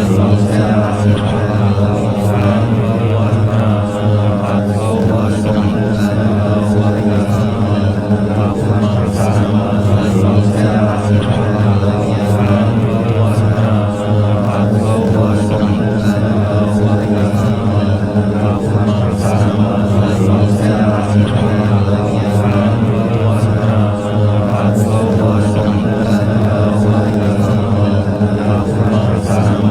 สิสาสิกขาสังวรนาภะคะวะโตอะระหะโตสัมมาสิสาสิกขาสังวรนาภะคะวะโตอะระหะโตสัมมาสิสาสิกขาสังวรนาภะคะวะโตอะระหะโตสัมมา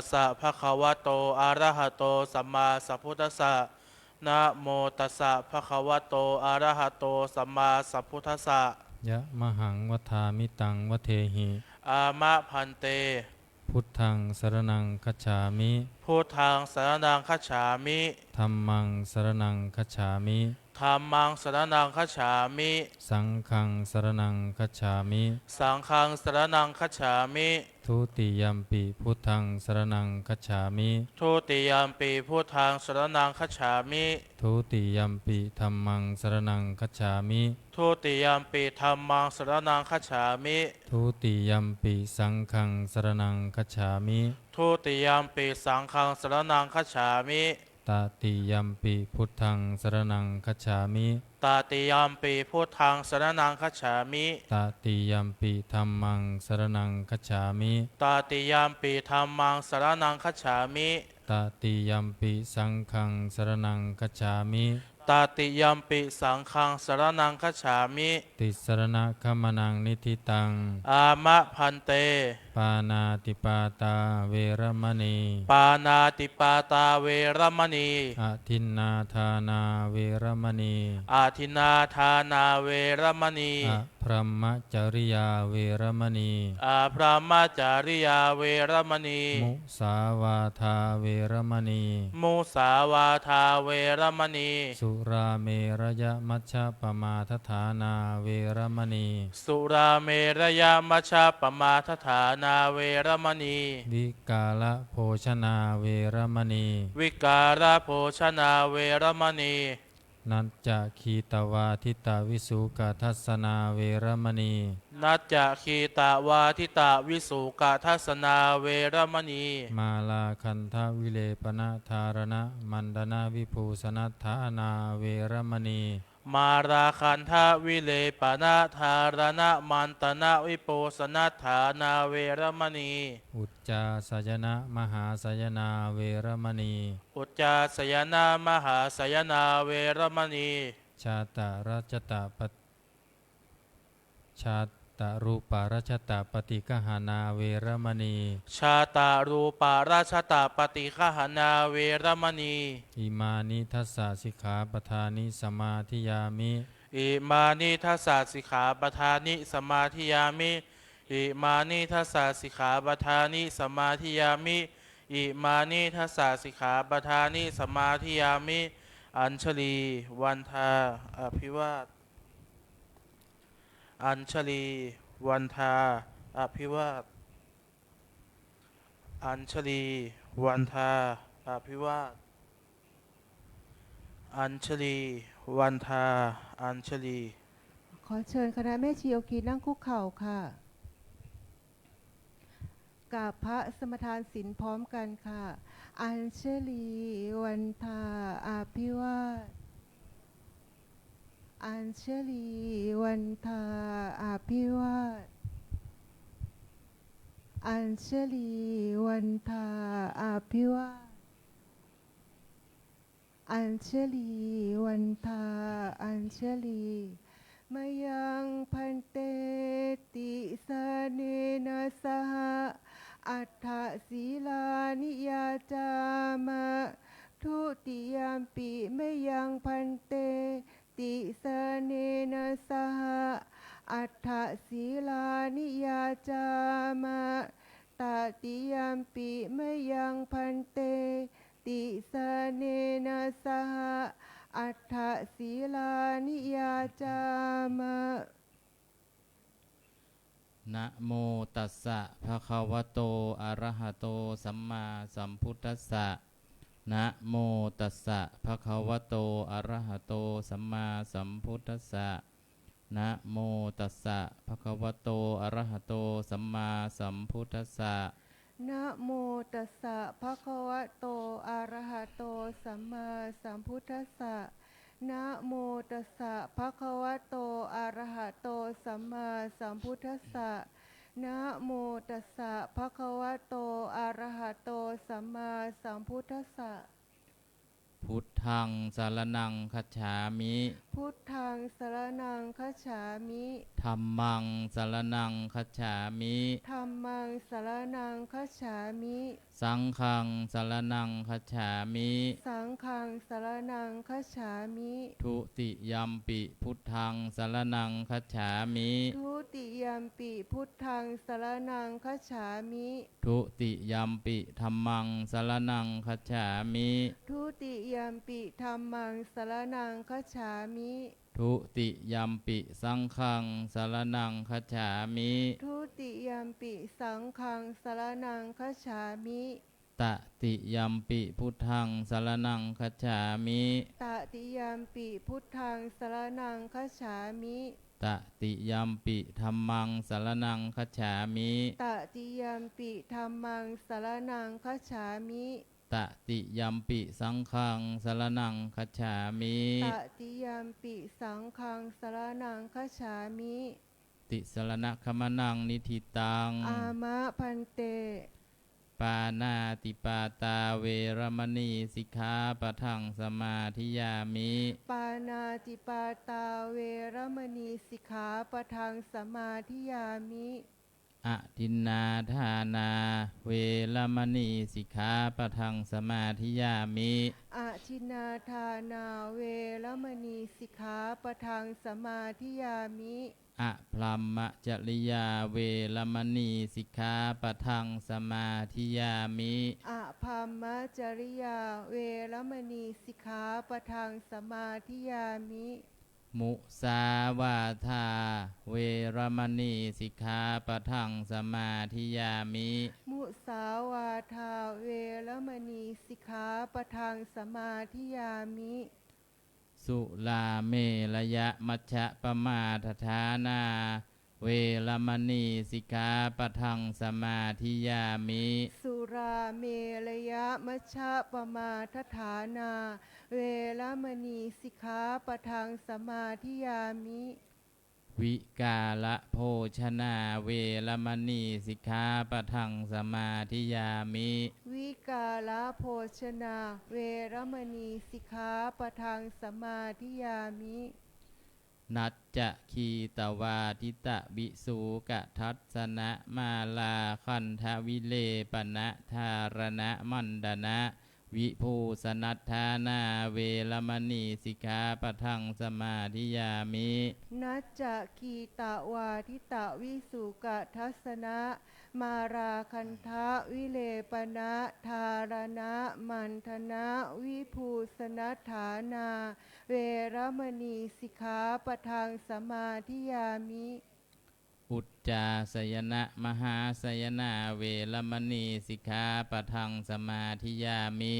สสะภะคะวะโตอะระหะโตสัมมาสัมพุทธัสสะนะโมตัสสะภะคะวะโตอะระหะโตสัมมาสัมพุทธัสสะยะมหังวัฏามิตังวเทหิ อามะพันเตพุทธังสรณังคัจฉามิ พุทธังสรณังคัจฉามิ ธัมมังสรณังคัจฉามิ ธัมมังสรณังคัจฉามิ สังฆังสรณังคัจฉามิ สังฆังสรณังคัจฉามิ ทุติยัมปิพุทธังสรณังคัจฉามิ ทุติยัมปีพุทธังสรณังคัจฉามิ ทุติยัมปิธัมมังสรณังคัจฉามิ ทุติยัมปีธัมมังสรณังคัจฉามิ ทุติยัมปิสังฆังสรณังคัจฉามิ ทุติยัมปีสังฆังสรณังคัจฉามิ ตติยัมปิพุทธังสรณังคัจฉามิ ตติยัมปีพุทธังสรณังคัจฉามิ ตติยัมปิธัมมังสรณังคัจฉามิ ตติยัมปีธัมมังสรณังคัจฉามิ ตติยัมปิสังฆังสรณังคัจฉามิ ตติยัมปิสังฆังสรณังคัจฉามิ ติสรณคัมมนังนิธิตัง อามะพันเต ปานาติปาตาเวรมณี ปานาติปาตาเวรมณี อทินนาทานาเวรมณี อาทินาทานาเวรมณี อพรหมจริยาเวรมณี อาพระมาจาริยาเวรมณี มุสาวาทาเวรมณี มุสาวาทาเวรมณี สุราเมรยมัชฌปมาทฐานาเวรมณี สุราเมรยมัชฌปมาทฐานาเวรมณี วิกาลโภชนาเวรมณี วิการะโภชนาเวรมณี นัจจคีตวาทิตาวิสุกทัสสนาเวรมณี นัจจคีตาวาทิตาวิสุกทัสนาเวรมณี มาลาคันทวิเลปนะธารณะมันดนาวิภูสนัฏฐานาเวรมณี มาราคันทะวิเลปนาธารณะมันตนะวิโปสนัฏฐานาเวรมณี อุจจาสยนะมหาสยนาเวรมณี อุจจาสยนามหาสยนาเวรมณี ชาตารัชตาปชาตารูปารัชตาปฏิกหานาเวรมณี ชาตารูปาราชตาปฏิฆหนาเวรมณี อิมานิทัสสะสิกขาปทานิสมาธิยามิ อิมานิทัสสะสิกขาปทานิสมาธิยามิอิมานิทัสสะสิกขาปทานิสมาธิยามิอิมานิทัสสะสิกขาปทานิสมาธิยามิอัญชลีวันทาอภิวาทอัญชลีวันทาอภิวาทอัญชลีวันทาอภิวาทอัญชลีวันทาอัญชลี ขอเชิญคณะแม่ชีโอกีนั่งคุกเข่าค่ะกราบพระสมทานศีลพร้อมกันค่ะ อัญชลีวันทาอาภิวาทอัญชลีวันทาอาภิวาทอัญชลีวันทาอาภิวาทอัญชลีวันทาอัญชลีมยังพันเตติสเนนะสหอัฏฐศีลานิยาจามะทุติยามปิมยังพันเตติสเนนะสหอัฏฐศีลานิยาจามะตติยามปิมยังพันเตติสเนนะสหอัฏฐศีลานิยาจามะ นะโมตัสสะภะคะวะโตอะระหะโตสัมมาสัมพุทธัสสะนะโมตัสสะภะคะวะโตอะระหะโตสัมมาสัมพุทธัสสะนะโมตัสสะภะคะวะโตอะระหะโตสัมมาสัมพุทธัสสะ นะโมตัสสะภะคะวะโตอะระหะโตสัมมาสัมพุทธัสสะนะโมตัสสะภะคะวะโตอะระหะโตสัมมาสัมพุทธัสสะนะโมตัสสะภะคะวะโตอะระหะโตสัมมาสัมพุทธัสสะ พ พุทธังสารนังคัจฉามิ พุทธังสรณังคัจฉามิ ธัมมังสารนังคัจฉามิ ธัมมังสรณังคัจฉามิ สังฆังสารนังคัจฉามิ สังฆังสรณังคัจฉามิ ทุติยัมปิพุทธังสารนังคัจฉามิ ทุติยัมปิพุทธังสรณังคัจฉามิ ทุติยัมปิธัมมังสารนังคัจฉามิ ทุติยัมปิธัมมังสรณังคัจฉามิ ทุติยัมปิสังฆังสารนังคัจฉามิ ทุติยัมปิสังฆังสรณังคัจฉามิ ตติยัมปิพุทธังสารนังคัจฉามิ ตติยัมปิพุทธังสรณังคัจฉามิ ตติยัมปิธัมมังสารนังคัจฉามิ ตติยัมปิธัมมังสรณังคัจฉามิ ตติยัมปิสังฆังสารนังคัจฉามิ ตติยัมปิสังฆังสรณังคัจฉามิ ติสรณคมนังนิธิตัง อามะพันเต ปานาติปาตาเวรมณีสิกขาปะทังสมาธิยามิ ปานาติปาตาเวรมณีสิกขาปะทังสมาธิยามิ อทินนาทานาเวรมณีสิกขาปะทังสมาธิยามิ อาทินนาทานาเวรมณีสิกขาปะทังสมาธิยามิ อะพลัมมจริยาเวรมณีสิกขาปะทังสมาธิยามิ อาภัมมจริยาเวรมณีสิกขาปะทังสมาธิยามิ มุสาวาทาเวรมณีสิกขาปะทังสมาธิยามิ มุสาวาทาเวรมณีสิกขาปะทังสมาธิยามิ สุลาเมระยะมัชฌะปมาทฐานาเวรมณีสิกขาปะทังสมาธิยามิ สุราเมรยะมัชฌะปมาทฐานา เวรมณีสิกขาปะทังสมาธิยามิ วิกาละโภชนาเวรมณีสิกขาปะทังสมาธิยามิ วิกาลโภชนาเวรมณีสิกขาปะทังสมาธิยามิ นัจจะคีตวาทิตะบิสูกะทัศนะมาลาคันทวิเลปนะธารณะมันดนะวิภูสนัทธานาเวรมณีสิกขาปะทังสมาธิยามิ นัจจะคีตวาทิตะวิสุกทัสนะมาราคันทะวิเลปนะธารณะมันธนะวิภูสนัฏฐานาเวรมณีสิกขาปะทังสมาธิยามิ อุจจาสยนะมหาสยนาเวรมณีสิกขาปะทังสมาธิยามิ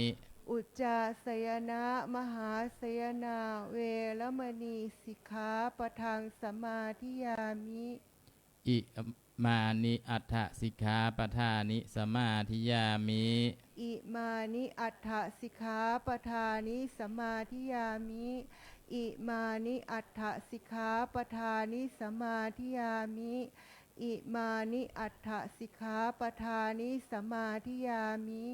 อุจจาสยนะมหาสยนาเวรมณีสิกขาปะทังสมาธิยามิ อิมานิอัฏฐสิกขาปทานิสมาธิยามิ อิมานิอัฏฐสิกขาปทานิสมาธิยามิ อิมานิอัฏฐสิกขาปทานิสมาธิยามิ อิมานิอัฏฐสิกขาปทานิสมาธิยามิ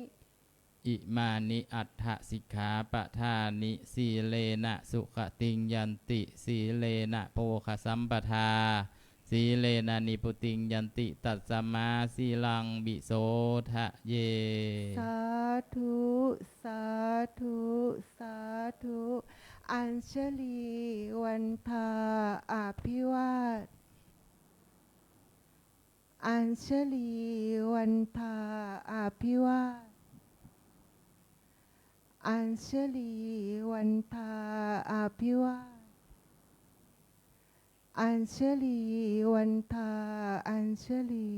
อิมานิอัฏฐสิกขาปทานิสีเลนะสุขติงยันติสีเลนะโภคสัมปทาสีเลนะนิพุติงยันติตัสสมาสีลังบิโสทะเย สาธุ สาธุ สาธุ อัญชลีวันทาอภิวาท อัญชลีวันทาอภิวาท อัญชลีวันทาอภิวาท อัญชลีวันทาอัญชลี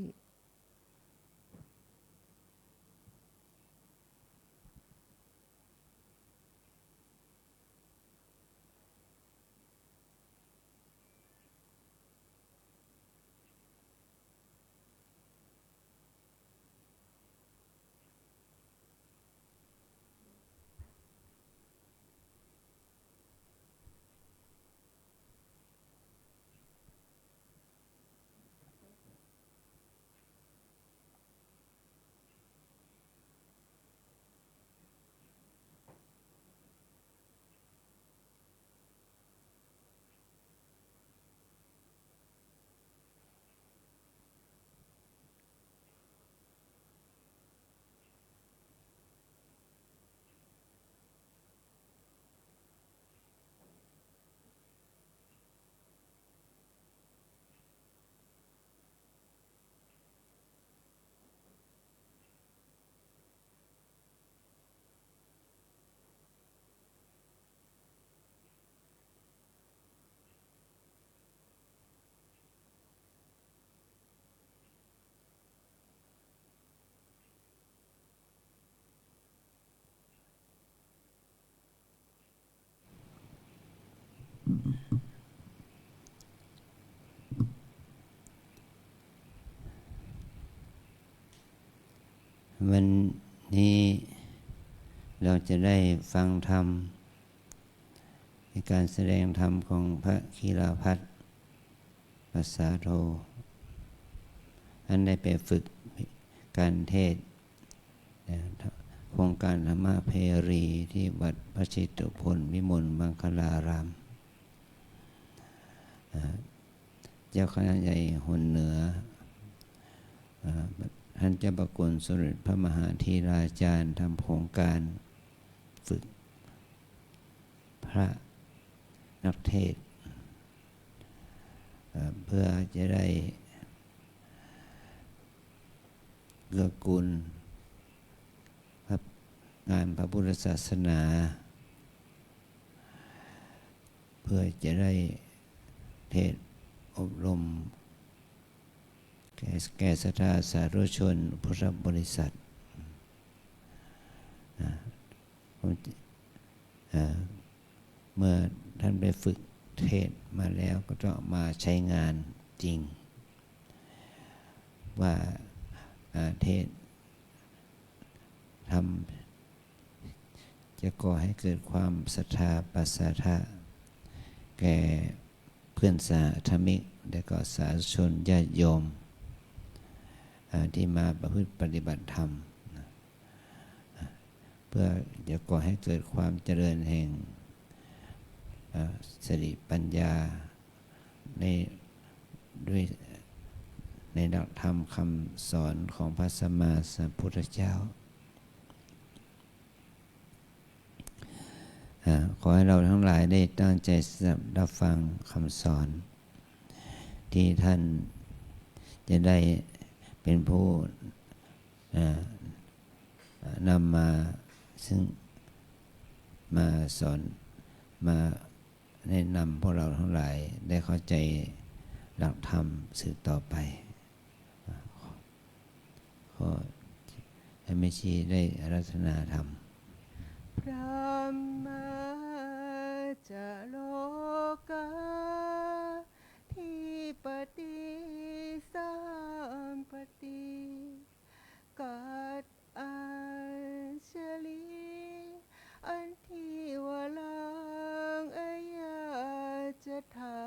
วันนี้เราจะได้ฟังธรรมในการแสดงธรรมของพระคีราพัฒน์ปัสสาโธท่านได้ไปฝึกการเทศน์โครงการธรรมเพรีที่วัดพระชิตพลวิมลมังคลารามเจ้าคณะใหญ่หนเหนือท่านเจ้าประคุณสมเด็จพระมหาธีราจารย์ทำโครงการฝึกพระนักเทศน์เพื่อจะได้เกื้อกูลงานพระพุทธศาสนาเพื่อจะได้เทศอบรมแก่ศรัทธาสาธุชนพุทธบริษัทเมื่อท่านไปฝึกเทศมาแล้วก็ต้องมาใช้งานจริงว่าเทศทำจะก่อให้เกิดความศรัทธาปัสสาทะแก่เพื่อนสาธมิกและก็สาธุชนญาติโยมที่มาประพฤติปฏิบัติธรรมเพื่อจะก่อให้เกิดความเจริญแห่งสติปัญญาด้วยในหลักธรรมคำสอนของพระสัมมาสัมพุทธเจ้าขอให้เราทั้งหลายได้ตั้งใจรับฟังคำสอนที่ท่านจะได้เป็นผู้นำมาซึ่งมาสอนมาแนะนำพวกเราทั้งหลายได้เข้าใจหลักธรรมสืบต่อไปขอให้แม่ชีได้อาราธนาธรรมพระมาจะโลกาที่ปฏิสัมปติกัดอัญชลีอันที่วลังอายาจะทา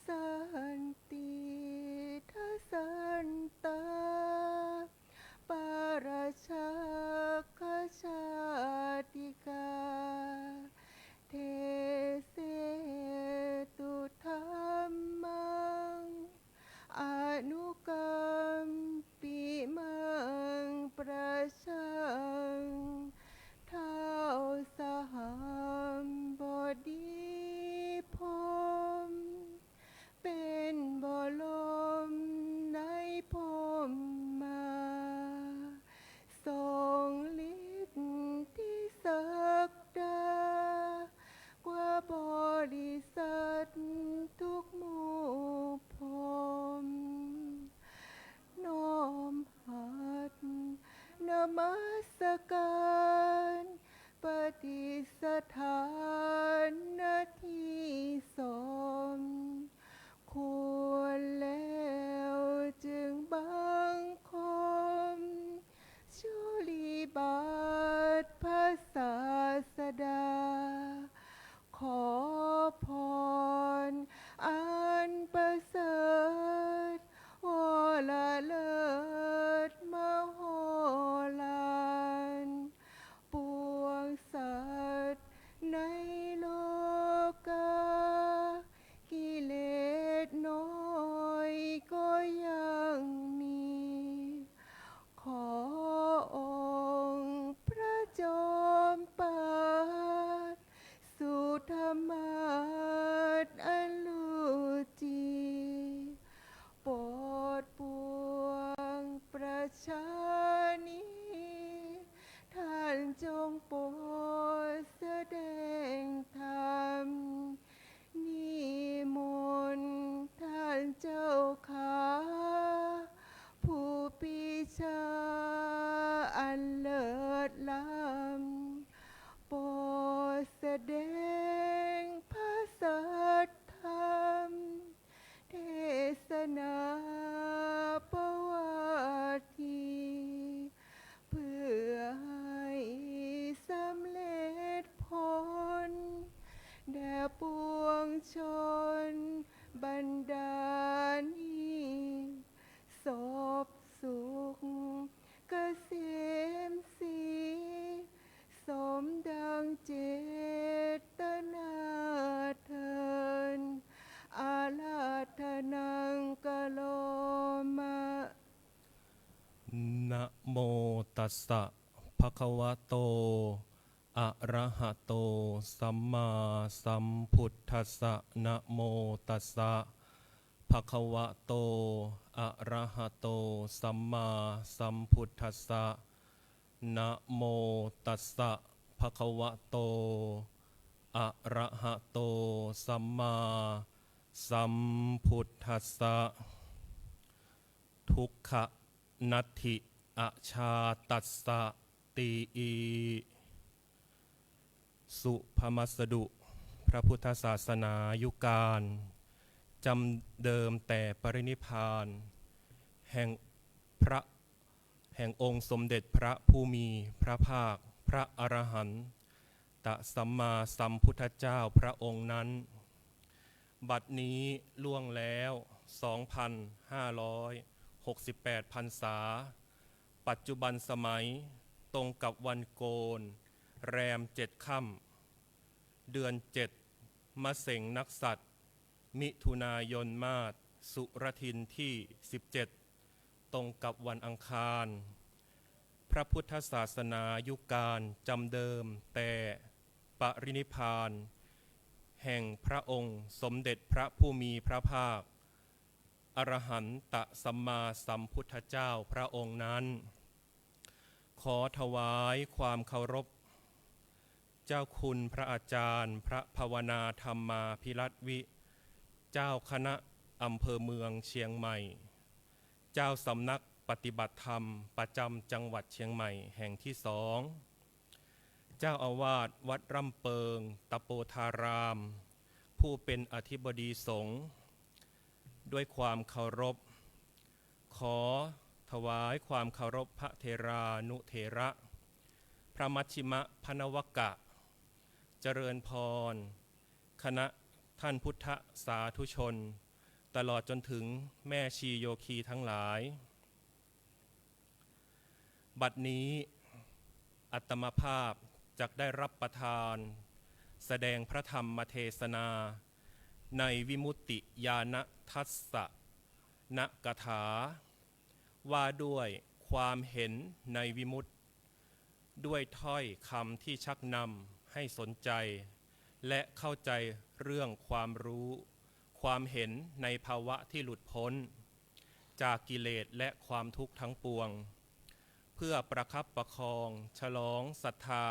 สันติทัสสันตาปาราชาคชาติกาเทเสตุธรรมังอนุกรรมปิมังประชังเท้าสหัมบดีพรหมเป็นบรมในพรหมมาทรงฤทธิ์ที่ศักดากว่าบริษัททุกหมู่พรหมน้อมหัดนมัสการปฏิสถานณที่สมควรแล้วจึงบังคมชุลีบาทพระศาสดาขอพรอันประเสริฐวรเลิศมโหฬารปวงสัตว์ในโลกากิเลสน้อยก็ยังมีขอองค์พระจอมปาฏสุธรรมาศอันลูจีโปรดปวงประชานิท่านจงโปรดแสดงธรรมนิมนต์ท่านเจ้าขาผู้ปีชาอันเลิศล้ำโปรดแสดงพระสัทธรรมเทศนาประวัติ นะโมตัสสะภะคะวะโตอะระหะโตสัมมาสัมพุทธัสสะนะโมตัสสะภะคะวะโตอะระหะโตสัมมาสัมพุทธัสสะนะโมตัสสะภะคะวะโตอะระหะโตสัมมาสัมพุทธัสสะทุกขนัตถิอชาตัสสะตีอีสุภมัสดุพระพุทธศาสนายุการจำเดิมแต่ปรินิพพานแห่งองค์สมเด็จพระผู้มีพระภาคพระอรหันตสัมมาสัมพุทธเจ้าพระองค์นั้นบัดนี้ล่วงแล้ว 2,568 พรรษาปัจจุบันสมัยตรงกับวันโกนแรม7 ค่ำเดือน7 มะเส็งนักษัตริย์มิถุนายนมาศสุรทินที่17ตรงกับวันอังคารพระพุทธศาสนายุการจำเดิมแต่ปรินิพพานแห่งพระองค์สมเด็จพระผู้มีพระภาคอรหันตสัมมาสัมพุทธเจ้าพระองค์นั้นขอถวายความเคารพเจ้าคุณพระอาจารย์พระภาวนาธรรมาภิรัตน์วิเจ้าคณะอำเภอเมืองเชียงใหม่เจ้าสำนักปฏิบัติธรรมประจำจังหวัดเชียงใหม่แห่งที่2เจ้าอาวาสวัดร่ำเปิงตะโปธารามผู้เป็นอธิบดีสงฆ์ด้วยความเคารพขอถวายความเคารพพระเทรานุเถระพระมัชชิมะพนวกะเจริญพรคณะท่านพุทธสาธุชนตลอดจนถึงแม่ชีโยคีทั้งหลายบัดนี้อัตมภาพจักได้รับประทานแสดงพระธรรมเทศนาในวิมุตติญาณทัสสะนกถาว่าด้วยความเห็นในวิมุตติด้วยถ้อยคำที่ชักนำให้สนใจและเข้าใจเรื่องความรู้ความเห็นในภาวะที่หลุดพ้นจากกิเลสและความทุกข์ทั้งปวงเพื่อประคับประคองฉลองศรัทธา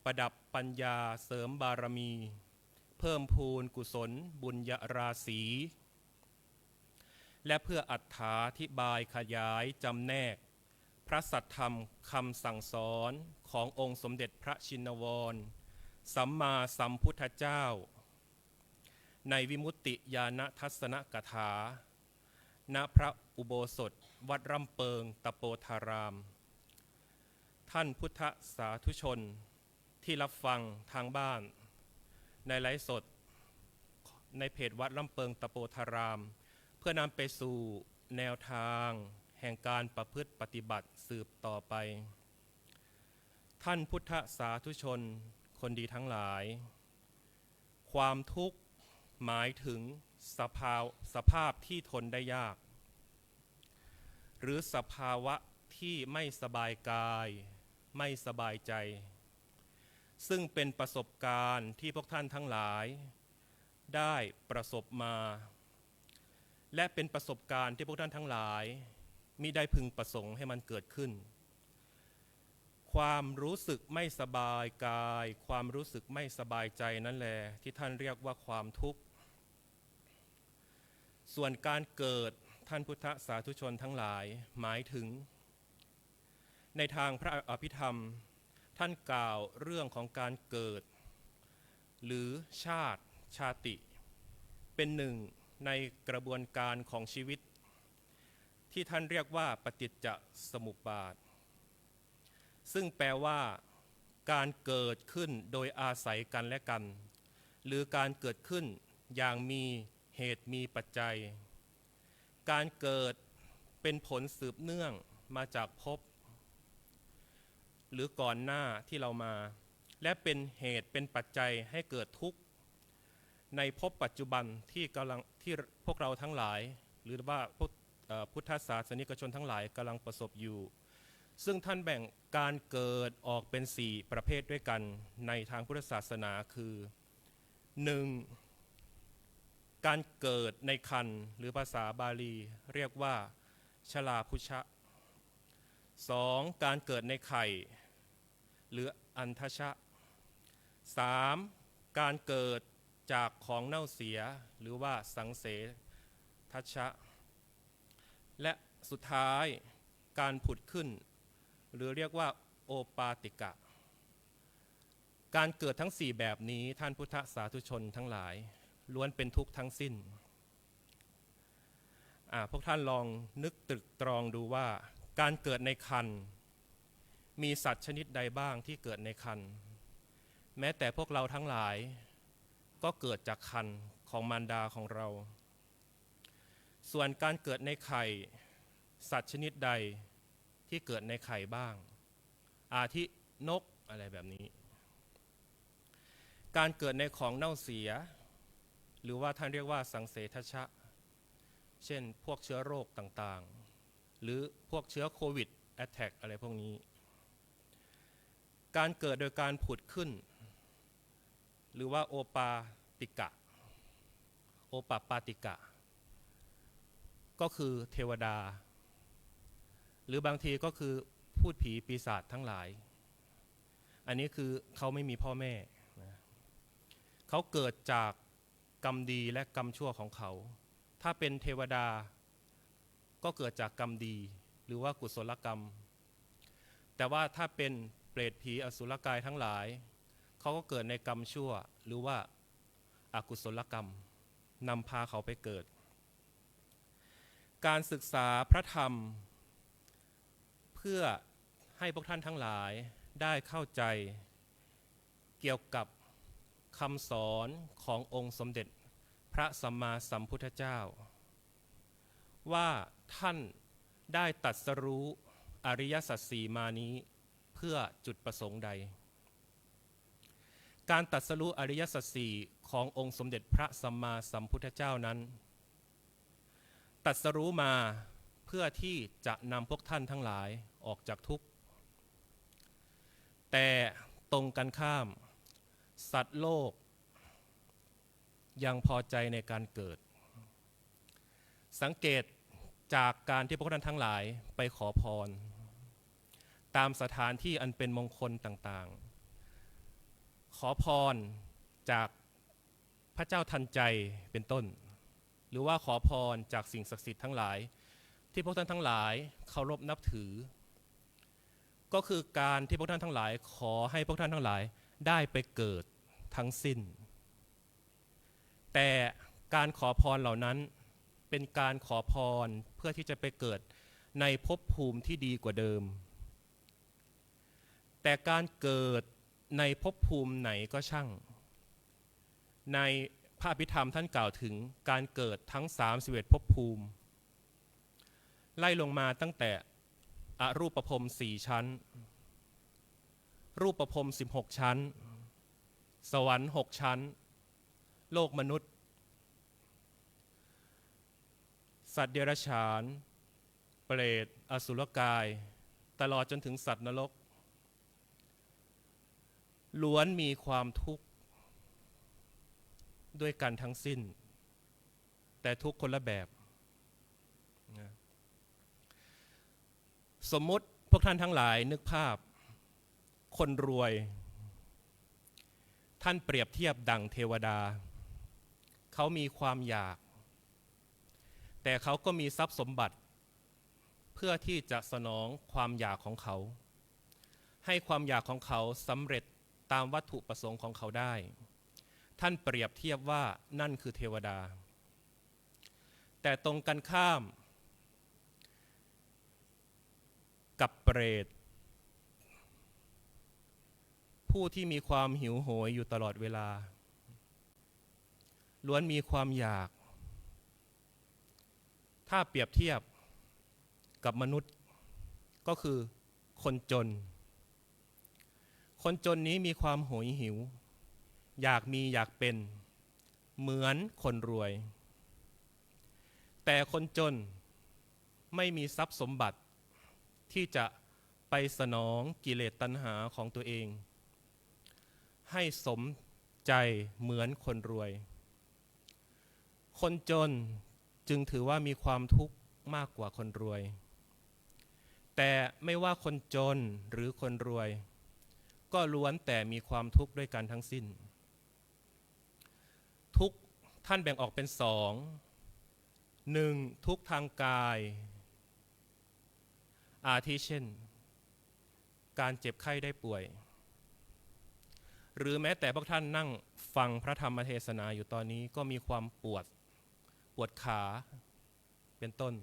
ประดับปัญญาเสริมบารมีเพิ่มพูนกุศลบุญญาราศีและเพื่ออรรถาธิบายขยายจำแนกพระสัทธรรมคำสั่งสอนขององค์สมเด็จพระชินวรสัมมาสัมพุทธเจ้าในวิมุตติญาณทัศนกถาณพระอุโบสถวัดร่ำเปิงตะโปธารามท่านพุทธสาธุชนที่รับฟังทางบ้านในไลฟ์สดในเพจวัดร่ำเปิงตะโปธารามเพื่อนำไปสู่แนวทางแห่งการประพฤติปฏิบัติสืบต่อไปท่านพุทธสาธุชนคนดีทั้งหลายความทุกข์หมายถึงสภาพที่ทนได้ยากหรือสภาวะที่ไม่สบายกายไม่สบายใจซึ่งเป็นประสบการณ์ที่พวกท่านทั้งหลายได้ประสบมาและเป็นประสบการณ์ที่พวกท่านทั้งหลายมิได้พึงประสงค์ให้มันเกิดขึ้นความรู้สึกไม่สบายกายความรู้สึกไม่สบายใจนั่นแหละที่ท่านเรียกว่าความทุกข์ส่วนการเกิดท่านพุทธสาธุชนทั้งหลายหมายถึงในทางพระอภิธรรมท่านกล่าวเรื่องของการเกิดหรือชาติเป็นหนึ่งในกระบวนการของชีวิตที่ท่านเรียกว่าปฏิจจสมุปบาทซึ่งแปลว่าการเกิดขึ้นโดยอาศัยกันและกันหรือการเกิดขึ้นอย่างมีเหตุมีปัจจัยการเกิดเป็นผลสืบเนื่องมาจากภพหรือก่อนหน้าที่เรามาและเป็นเหตุเป็นปัจจัยให้เกิดทุกข์ในภพปัจจุบันที่พวกเราทั้งหลายหรือว่าพวก พุทธศาสนิกชนทั้งหลายกำลังประสบอยู่ซึ่งท่านแบ่งการเกิดออกเป็น4ประเภทด้วยกันในทางพุทธศาสนาคือ 1. การเกิดในครรภ์หรือภาษาบาลีเรียกว่าชลาพุชะ 2. การเกิดในไข่หรืออันทชะ 3. การเกิดจากของเน่าเสียหรือว่าสังเสทัชชะและสุดท้ายการผุดขึ้นหรือเรียกว่าโอปาติกะการเกิดทั้ง4แบบนี้ท่านพุทธสาธุชนทั้งหลายล้วนเป็นทุกข์ทั้งสิ้นพวกท่านลองนึกตรึกตรองดูว่าการเกิดในครรภ์มีสัตว์ชนิดใดบ้างที่เกิดในครรภ์แม้แต่พวกเราทั้งหลายก็เกิดจากครรภ์ของมารดาของเราส่วนการเกิดในไข่สัตว์ชนิดใดที่เกิดในไข่บ้างอาทินกอะไรแบบนี้การเกิดในของเน่าเสียหรือว่าท่านเรียกว่าสังเสทัชชะเช่นพวกเชื้อโรคต่างๆหรือพวกเชื้อโควิดแอทแทกอะไรพวกนี้การเกิดโดยการผุดขึ้นหรือว่าโอปาติกะโอปปาติกะก็คือเทวดาหรือบางทีก็คือพูดผีปีศาจทั้งหลายอันนี้คือเขาไม่มีพ่อแม่เขาเกิดจากกรรมดีและกรรมชั่วของเขาถ้าเป็นเทวดาก็เกิดจากกรรมดีหรือว่ากุศลกรรมแต่ว่าถ้าเป็นเปรตผีอสุรกายทั้งหลายเขาก็เกิดในกรรมชั่วหรือว่าอกุศลกรรมนำพาเขาไปเกิดการศึกษาพระธรรมเพื่อให้พวกท่านทั้งหลายได้เข้าใจเกี่ยวกับคำสอนขององค์สมเด็จพระสัมมาสัมพุทธเจ้าว่าท่านได้ตรัสรู้อริยสัจสี่มานี้เพื่อจุดประสงค์ใดการตรัสรู้อริยสัจสี่ขององค์สมเด็จพระสัมมาสัมพุทธเจ้านั้นตรัสรู้มาเพื่อที่จะนำพวกท่านทั้งหลายออกจากทุกข์แต่ตรงกันข้ามสัตว์โลกยังพอใจในการเกิดสังเกตจากการที่พวกท่านทั้งหลายไปขอพรตามสถานที่อันเป็นมงคลต่างๆขอพรจากพระเจ้าทันใจเป็นต้นหรือว่าขอพรจากสิ่งศักดิ์สิทธิ์ทั้งหลายที่พวกท่านทั้งหลายเคารพนับถือก็คือการที่พวกท่านทั้งหลายขอให้พวกท่านทั้งหลายได้ไปเกิดทั้งสิ้นแต่การขอพรเหล่านั้นเป็นการขอพรเพื่อที่จะไปเกิดในภพภูมิที่ดีกว่าเดิมแต่การเกิดในภพภูมิไหนก็ช่างในพระอภิธรรมท่านกล่าวถึงการเกิดทั้ง31ภพภูมิไล่ลงมาตั้งแต่อรูปภพ4ชั้นรูปภพ16ชั้นสวรรค์6ชั้นโลกมนุษย์สัตว์เดรัจฉานเปรตอสุรกายตลอดจนถึงสัตว์นรกล้วนมีความทุกข์ด้วยกันทั้งสิ้นแต่ทุกข์คนละแบบสมมุติพวกท่านทั้งหลายนึกภาพคนรวยท่านเปรียบเทียบดั่งเทวดาเขามีความอยากแต่เขาก็มีทรัพย์สมบัติเพื่อที่จะสนองความอยากของเขาให้ความอยากของเขาสำเร็จตามวัตถุประสงค์ของเขาได้ท่านเปรียบเทียบว่านั่นคือเทวดาแต่ตรงกันข้ามกับเปรตผู้ที่มีความหิวโหยอยู่ตลอดเวลาล้วนมีความอยากถ้าเปรียบเทียบกับมนุษย์ก็คือคนจนคนจนนี้มีความโหยหิวอยากมีอยากเป็นเหมือนคนรวยแต่คนจน ไม่มีทรัพย์สมบัติที่จะไปสนองกิเลสตัณหาของตัวเองให้สมใจเหมือนคนรวยคนจนจึงถือว่ามีความทุกข์มากกว่าคนรวยแต่ไม่ว่าคนจนหรือคนรวยก็ล้วนแต่มีความทุกข์ด้วยกันทั้งสิ้นทุกข์ท่านแบ่งออกเป็นสองหนึ่งทุกข์ทางกายอาทิเช่นการเจ็บไข้ได้ป่วยหรือแม้แต่พวกท่านนั่งฟังพระธรรมเทศนาอยู่ตอนนี้ก็มีความปวดขาเป็นต้น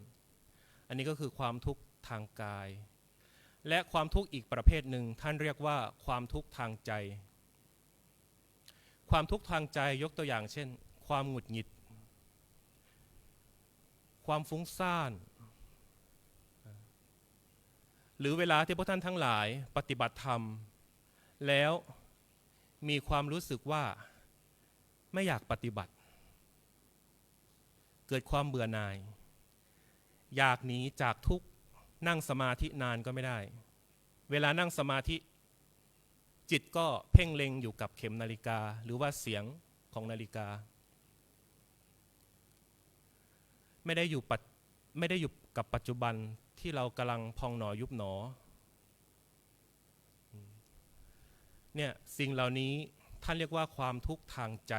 อันนี้ก็คือความทุกข์ทางกายและความทุกข์อีกประเภทหนึ่งท่านเรียกว่าความทุกข์ทางใจความทุกข์ทางใจยกตัวอย่างเช่นความหงุดหงิดความฟุ้งซ่านหรือเวลาที่พวกท่านทั้งหลายปฏิบัติธรรมแล้วมีความรู้สึกว่าไม่อยากปฏิบัติเกิดความเบื่อหน่ายอยากหนีจากทุกข์นั่งสมาธินานก็ไม่ได้เวลานั่งสมาธิจิตก็เพ่งเล็งอยู่กับเข็มนาฬิกาหรือว่าเสียงของนาฬิกาไม่ได้อยู่กับปัจจุบันที่เรากำลังพองหนอยุบหนอเนี่ยสิ่งเหล่านี้ท่านเรียกว่าความทุกข์ทางใจ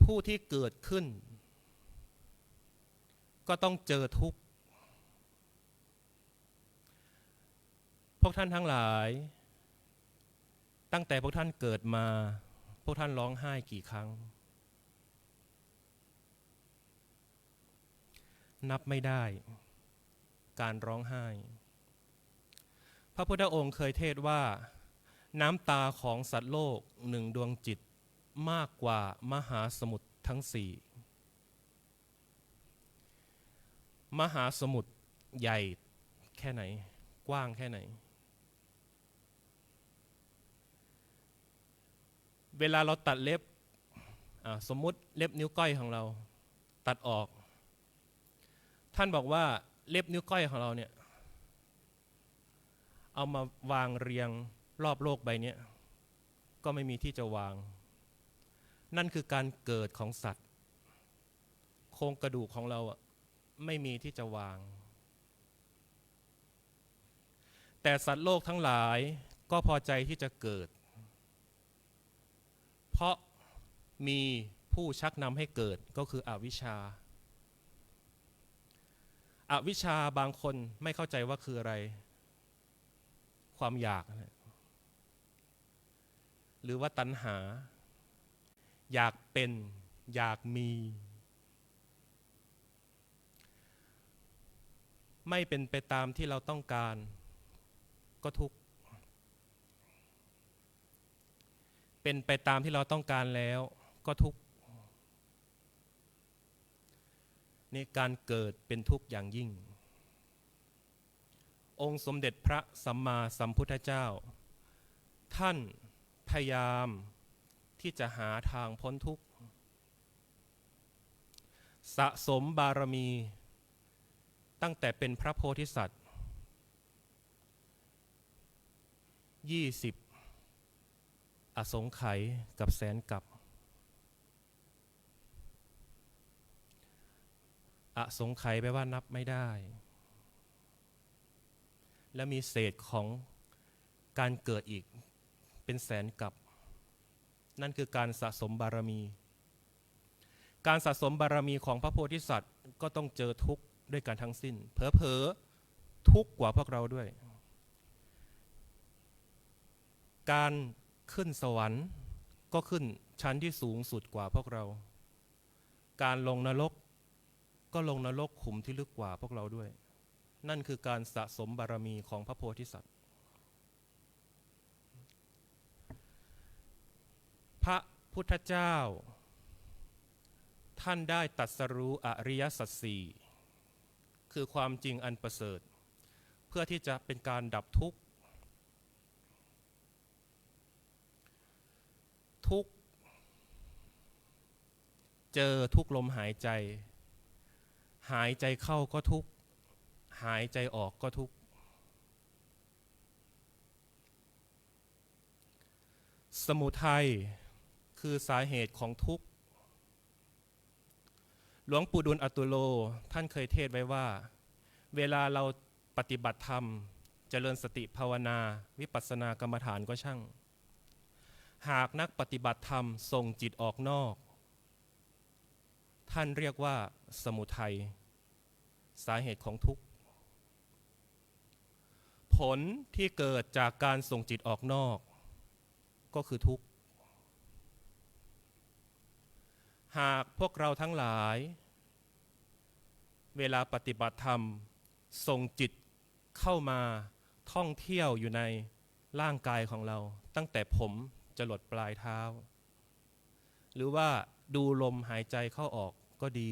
ผู้ที่เกิดขึ้นก็ต้องเจอทุกข์พวกท่านทั้งหลายตั้งแต่พวกท่านเกิดมาพวกท่านร้องไห้กี่ครั้งนับไม่ได้การร้องไห้พระพุทธองค์เคยเทศว่าน้ำตาของสัตว์โลกหนึ่งดวงจิตมากกว่ามหาสมุทรทั้งสี่มหาสมุทรใหญ่แค่ไหนกว้างแค่ไหนเวลาเราตัดเล็บสมมุติเล็บนิ้วก้อยของเราตัดออกท่านบอกว่าเล็บนิ้วก้อยของเราเนี่ยเอามาวางเรียงรอบโลกใบนี้ก็ไม่มีที่จะวางนั่นคือการเกิดของสัตว์โครงกระดูกของเราไม่มีที่จะวางแต่สัตว์โลกทั้งหลายก็พอใจที่จะเกิดเพราะมีผู้ชักนำให้เกิดก็คืออวิชชาอวิชชาบางคนไม่เข้าใจว่าคืออะไรความอยากหรือว่าตัณหาอยากเป็นอยากมีไม่เป็นไปตามที่เราต้องการก็ทุกข์เป็นไปตามที่เราต้องการแล้วก็ทุกข์ในการเกิดเป็นทุกข์อย่างยิ่งองค์สมเด็จพระสัมมาสัมพุทธเจ้าท่านพยายามที่จะหาทางพ้นทุกข์สะสมบารมีตั้งแต่เป็นพระโพธิสัตว์20อสงไขยกับแสนกับอสงไขยแปลว่านับไม่ได้และมีเศษของการเกิดอีกเป็นแสนกับนั่นคือการสะสมบารมีการสะสมบารมีของพระโพธิสัตว์ก็ต้องเจอทุกข์ด้วยกันทั้งสิ้นเผลอๆทุกข์กว่าพวกเราด้วยการขึ้นสวรรค์ก็ขึ้นชั้นที่สูงสุดกว่าพวกเราการลงนรกก็ลงนรกขุมที่ลึกกว่าพวกเราด้วยนั่นคือการสะสมบารมีของพระโพธิสัตว์พระพุทธเจ้าท่านได้ตรัสรู้อริยสัจสี่คือความจริงอันประเสริฐเพื่อที่จะเป็นการดับทุกข์ เจอทุกลมหายใจหายใจเข้าก็ทุกข์หายใจออกก็ทุกข์สมุทัยคือสาเหตุของทุกข์หลวงปู่ดูลย์อตุโลท่านเคยเทศน์ไว้ว่าเวลาเราปฏิบัติธรรมเจริญสติภาวนาวิปัสสนากรรมฐานก็ช่างหากนักปฏิบัติธรรมส่งจิตออกนอกท่านเรียกว่าสมุทัยสาเหตุของทุกข์ผลที่เกิดจากการส่งจิตออกนอกก็คือทุกข์หากพวกเราทั้งหลายเวลาปฏิบัติธรรมส่งจิตเข้ามาท่องเที่ยวอยู่ในร่างกายของเราตั้งแต่ผมจรดปลายเท้าหรือว่าดูลมหายใจเข้าออกก็ดี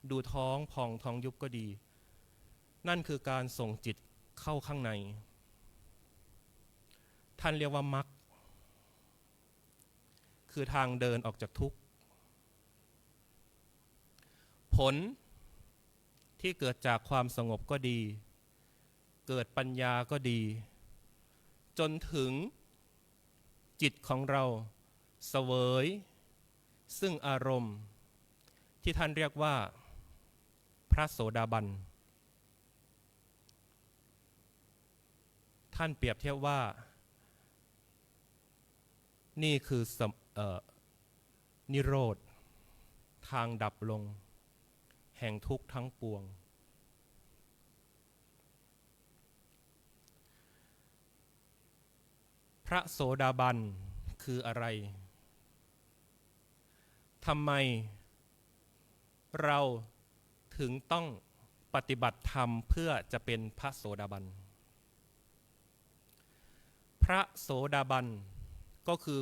ดูท้องพองท้องยุบก็ดีนั่นคือการส่งจิตเข้าข้างในท่านเรียกว่ามรรคคือทางเดินออกจากทุกข์ผลที่เกิดจากความสงบก็ดีเกิดปัญญาก็ดีจนถึงจิตของเราเสวยซึ่งอารมณ์ที่ท่านเรียกว่าพระโสดาบันท่านเปรียบเทียบว่านี่คือนิโรธทางดับลงแห่งทุกข์ทั้งปวงพระโสดาบันคืออะไรทำไมเราถึงต้องปฏิบัติธรรมเพื่อจะเป็นพระโสดาบันพระโสดาบันก็คือ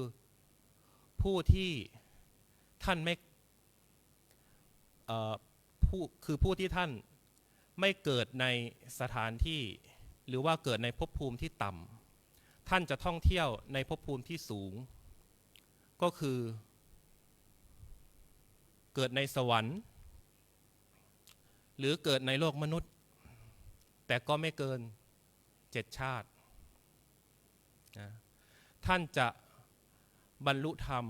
ผู้ที่ท่านไม่ผู้ที่ท่านไม่เกิดในสถานที่หรือว่าเกิดในภพภูมิที่ต่ำท่านจะท่องเที่ยวในภพภูมิที่สูงก็คือเกิดในสวรรค์หรือเกิดในโลกมนุษย์แต่ก็ไม่เกิน7 ชาติท่านจะบรรลุธรรม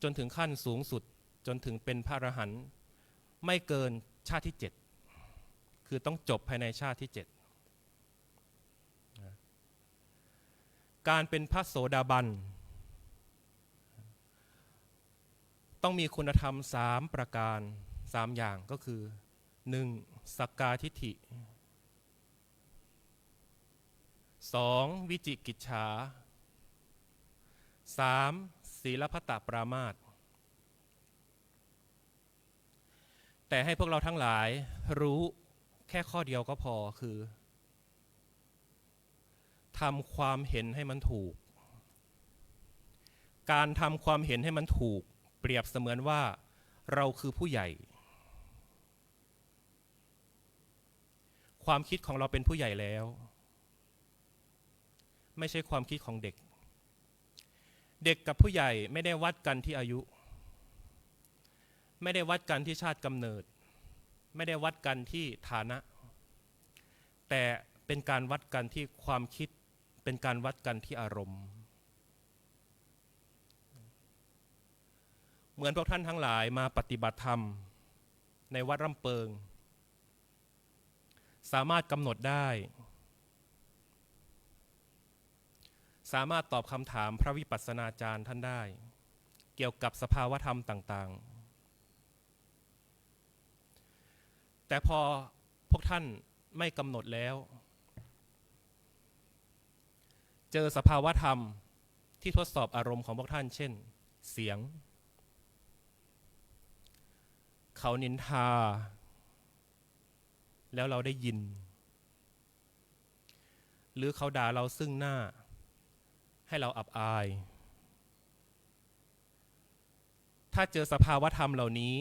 จนถึงขั้นสูงสุดจนถึงเป็นพระอรหันต์ไม่เกินชาติที่7คือต้องจบภายในชาติที่7การเป็นพระโสดาบันต้องมีคุณธรรม3 ประการ3 อย่างก็คือ 1. สักกาทิฏฐิ 2. วิจิกิจฉา 3. ศีลพัตตปรามาสแต่ให้พวกเราทั้งหลายรู้แค่ข้อเดียวก็พอคือทำความเห็นให้มันถูกการทำความเห็นให้มันถูกเปรียบเสมือนว่าเราคือผู้ใหญ่ความคิดของเราเป็นผู้ใหญ่แล้วไม่ใช่ความคิดของเด็กเด็กกับผู้ใหญ่ไม่ได้วัดกันที่อายุไม่ได้วัดกันที่ชาติกำเนิดไม่ได้วัดกันที่ฐานะแต่เป็นการวัดกันที่ความคิดเป็นการวัดกันที่อารมณ์เหมือนพวกท่านทั้งหลายมาปฏิบัติธรรมในวัดร่ำเปิงสามารถกำหนดได้สามารถตอบคำถามพระวิปัสสนาจารย์ท่านได้เกี่ยวกับสภาวธรรมต่างๆแต่พอพวกท่านไม่กำหนดแล้วเจอสภาวธรรมที่ทดสอบอารมณ์ของพวกท่านเช่นเสียงเขานินทาแล้วเราได้ยินหรือเขาด่าเราซึ่งหน้าให้เราอับอายถ้าเจอสภาวธรรมเหล่านี้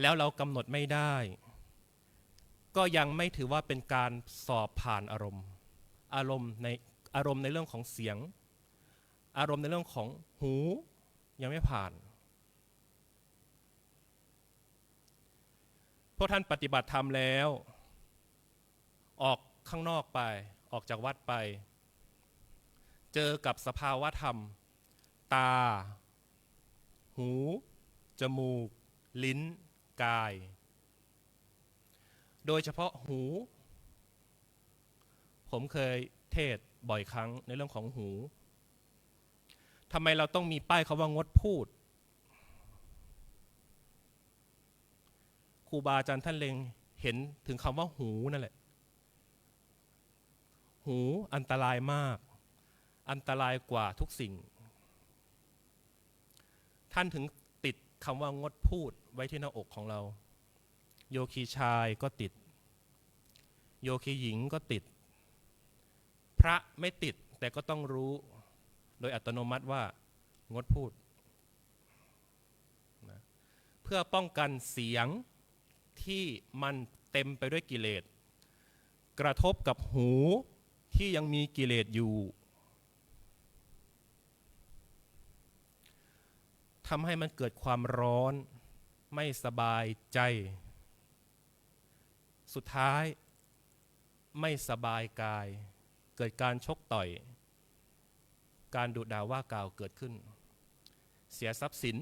แล้วเรากำหนดไม่ได้ก็ยังไม่ถือว่าเป็นการสอบผ่านอารมณ์ในเรื่องของเสียงอารมณ์ในเรื่องของหูยังไม่ผ่าน วกท่านปฏิบัติธรรมแล้วออกข้างนอกไปออกจากวัดไปเจอกับสภาวะธรรมตาหูจมูกลิ้นกายโดยเฉพาะหูผมเคยเทศบ่อยครั้งในเรื่องของหูทำไมเราต้องมีป้ายคำว่างดพูดครูบาอาจารย์ท่านเล็งเห็นถึงคำว่าหูนั่นแหละหูอันตรายมากอันตรายกว่าทุกสิ่งท่านถึงติดคำว่างดพูดไว้ที่หน้าอกของเราโยคีชายก็ติดโยคีหญิงก็ติดพระไม่ติดแต่ก็ต้องรู้โดยอัตโนมัติว่างดพูดนะเพื่อป้องกันเสียงที่มันเต็มไปด้วยกิเลสกระทบกับหูที่ยังมีกิเลสอยู่ทำให้มันเกิดความร้อนไม่สบายใจสุดท้ายไม่สบายกายเกิดการชกต่อยการดุด่าว่ากล่าวเกิดขึ้นเสียทรัพย์สิน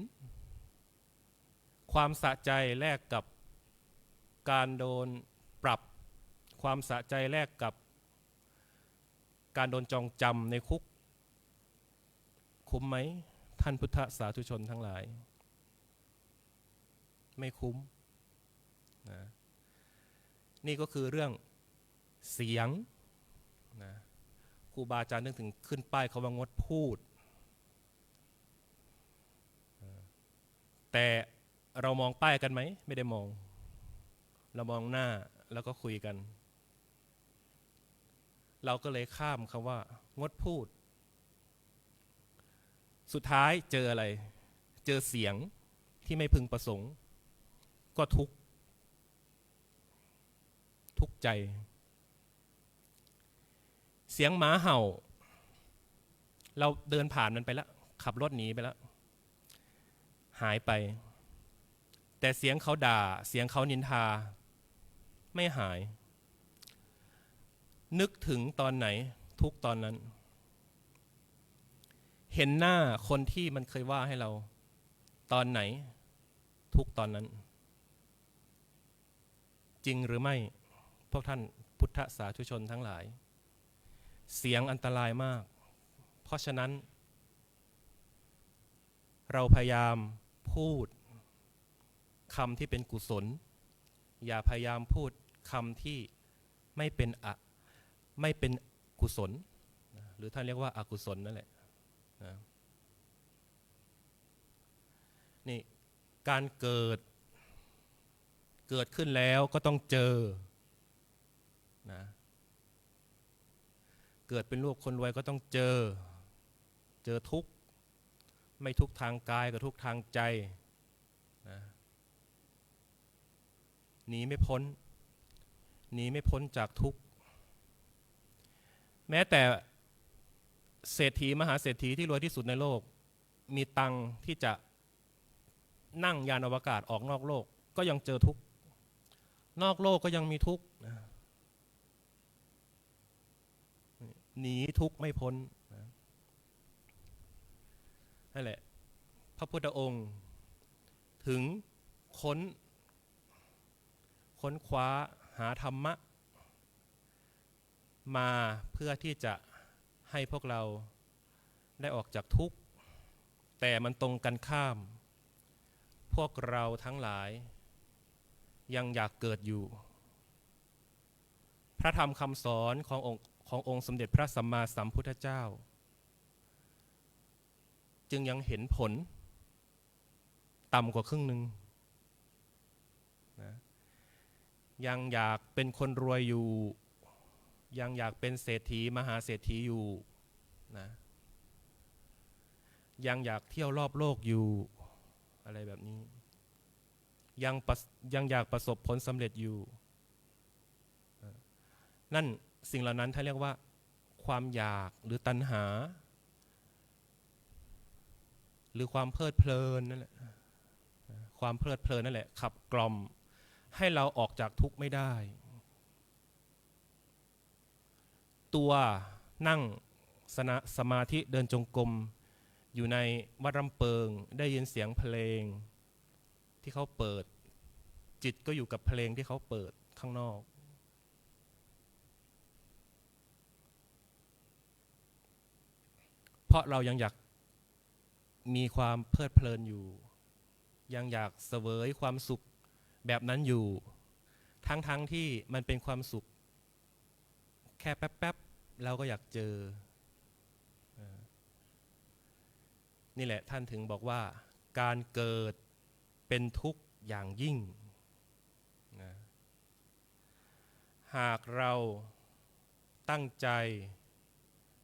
ความสะใจแลกกับการโดนปรับความสะใจแลกกับการโดนจองจำในคุกคุ้มไหมท่านพุทธสาธุชนทั้งหลายไม่คุ้มนะนี่ก็คือเรื่องเสียงนะครูบาอาจารย์นึกถึงขึ้นป้ายคำว่างดพูดแต่เรามองป้ายกันไหมไม่ได้มองเรามองหน้าแล้วก็คุยกันเราก็เลยข้ามคำว่างดพูดสุดท้ายเจออะไรเจอเสียงที่ไม่พึงประสงค์ก็ทุกข์ใจเสียงหมาเห่าเราเดินผ่านมันไปแล้วขับรถหนีไปแล้วหายไปแต่เสียงเขาด่าเสียงเขานินทาไม่หายนึกถึงตอนไหนทุกตอนนั้นเห็นหน้าคนที่มันเคยว่าให้เราตอนไหนทุกตอนนั้นจริงหรือไม่พวกท่านพุทธสาธุชนทั้งหลายเสียงอันตรายมากเพราะฉะนั้นเราพยายามพูดคำที่เป็นกุศลอย่าพยายามพูดคำที่ไม่เป็นกุศลหรือท่านเรียกว่าอกุศลนั่นแหละนะนี่การเกิดขึ้นแล้วก็ต้องเจอนะเกิดเป็นลูกคนรวยก็ต้องเจอทุกข์ไม่ทุกข์ทางกายก็ทุกข์ทางใจนะหนีไม่พ้นจากทุกข์แม้แต่เศรษฐีมหาเศรษฐีที่รวยที่สุดในโลกมีตังค์ที่จะนั่งยานอวกาศออกนอกโลกก็ยังเจอทุกข์นอกโลกก็ยังมีทุกข์หนีทุกข์ไม่พ้นนั่นแหละพระพุทธองค์ถึงค้นคว้าหาธรรมะมาเพื่อที่จะให้พวกเราได้ออกจากทุกข์แต่มันตรงกันข้ามพวกเราทั้งหลายยังอยากเกิดอยู่พระธรรมคำสอนขององค์สมเด็จพระสัมมาสัมพุทธเจ้าจึงยังเห็นผลต่ำกว่าครึ่งหนึ่งนะยังอยากเป็นคนรวยอยู่ยังอยากเป็นเศรษฐีมหาเศรษฐีอยู่นะยังอยากเที่ยวรอบโลกอยู่อะไรแบบนี้ยังอยากประสบผลสำเร็จอยู่นั่นสิ่งเหล่านั้นท่านเรียกว่าความอยากหรือตัณหาหรือความเพลิดเพลินนั่นแหละความเพลิดเพลินนั่นแหละขับกล่อม ให้เราออกจากทุกข์ไม่ได้ ตัวนั่งสมาธิเดินจงกรมอยู่ในวัดรำเปิงได้ยินเสียงเพลงที่เขาเปิดจิตก็อยู่กับเพลงที่เขาเปิดข้างนอกเพราะเรายังอยากมีความเพลิดเพลินอยู่ยังอยากเสวยความสุขแบบนั้นอยู่ทั้งที่มันเป็นความสุขแค่แป๊บๆเราก็อยากเจอนี่แหละท่านถึงบอกว่าการเกิดเป็นทุกข์อย่างยิ่งนะหากเราตั้งใจ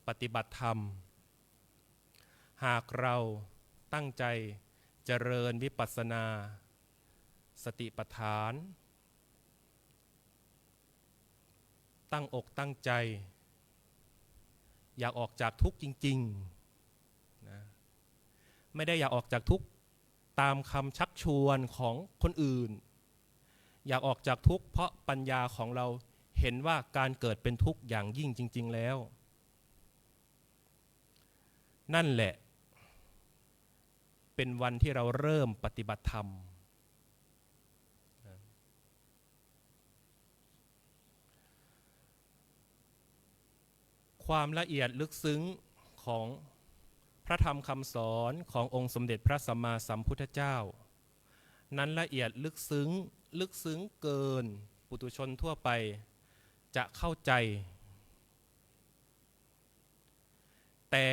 ปฏิบัติธรรมหากเราตั้งใจเจริญวิปัสสนาสติปัฏฐานตั้งอกตั้งใจอยากออกจากทุกข์จริงๆนะไม่ได้อยากออกจากทุกข์ตามคำชักชวนของคนอื่นอยากออกจากทุกข์เพราะปัญญาของเราเห็นว่าการเกิดเป็นทุกข์อย่างยิ่งจริงๆแล้วนั่นแหละเป็นวันที่เราเริ่มปฏิบัติธรรมความละเอียดลึกซึ้งของพระธรรมคำสอนขององค์สมเด็จพระสัมมาสัมพุทธเจ้านั้นละเอียดลึกซึ้งเกินปุถุชนทั่วไปจะเข้าใจแต่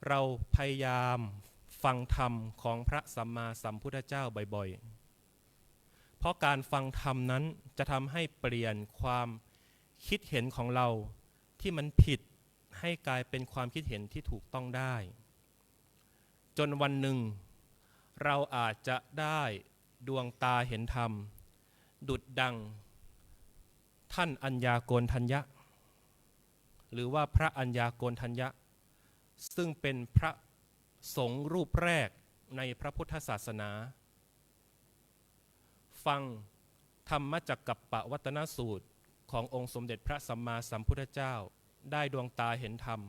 เราพยายามฟังธรรมของพระสัมมาสัมพุทธเจ้าบ่อยๆเพราะการฟังธรรมนั้นจะทำให้เปลี่ยนความคิดเห็นของเราที่มันผิดให้กลายเป็นความคิดเห็นที่ถูกต้องได้จนวันหนึ่งเราอาจจะได้ดวงตาเห็นธรรมดุจดังท่านอัญญาโกณฑัญญะหรือว่าพระอัญญาโกณฑัญญะซึ่งเป็นพระสงฆ์รูปแรกในพระพุทธศาสนาฟังธรรมจักกัปปวัตนสูตรขององค์สมเด็จพระสัมมาสัมพุทธเจ้าได้ดวงตาเห็นธรรม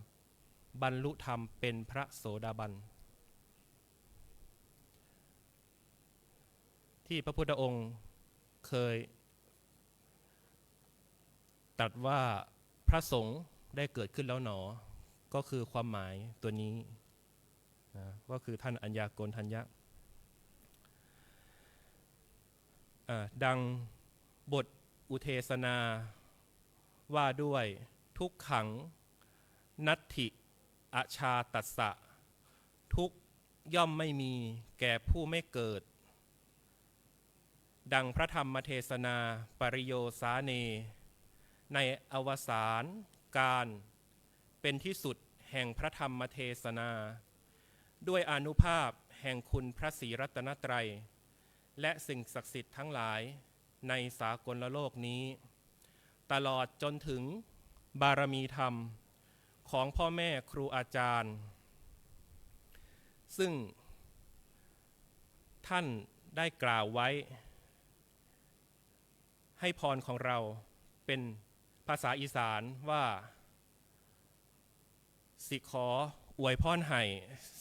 บรรลุธรรมเป็นพระโสดาบันที่พระพุทธองค์เคยตรัสว่าพระสงฆ์ได้เกิดขึ้นแล้วหนอก็คือความหมายตัวนี้ก็คือท่านอัญญาโกณฑัญญะดังบทอุเทศนาว่าด้วยทุกขังนัตถิอชาตัสสะทุกย่อมไม่มีแก่ผู้ไม่เกิดดังพระธรรมเทศนาปริโยสาเนในอวสานการเป็นที่สุดแห่งพระธรรมเทศนาด้วยอานุภาพแห่งคุณพระศรีรัตนตรัยและสิ่งศักดิ์สิทธิ์ทั้งหลายในสากลโลกนี้ตลอดจนถึงบารมีธรรมของพ่อแม่ครูอาจารย์ซึ่งท่านได้กล่าวไว้ให้พรของเราเป็นภาษาอีสานว่าสิขออวยพรให้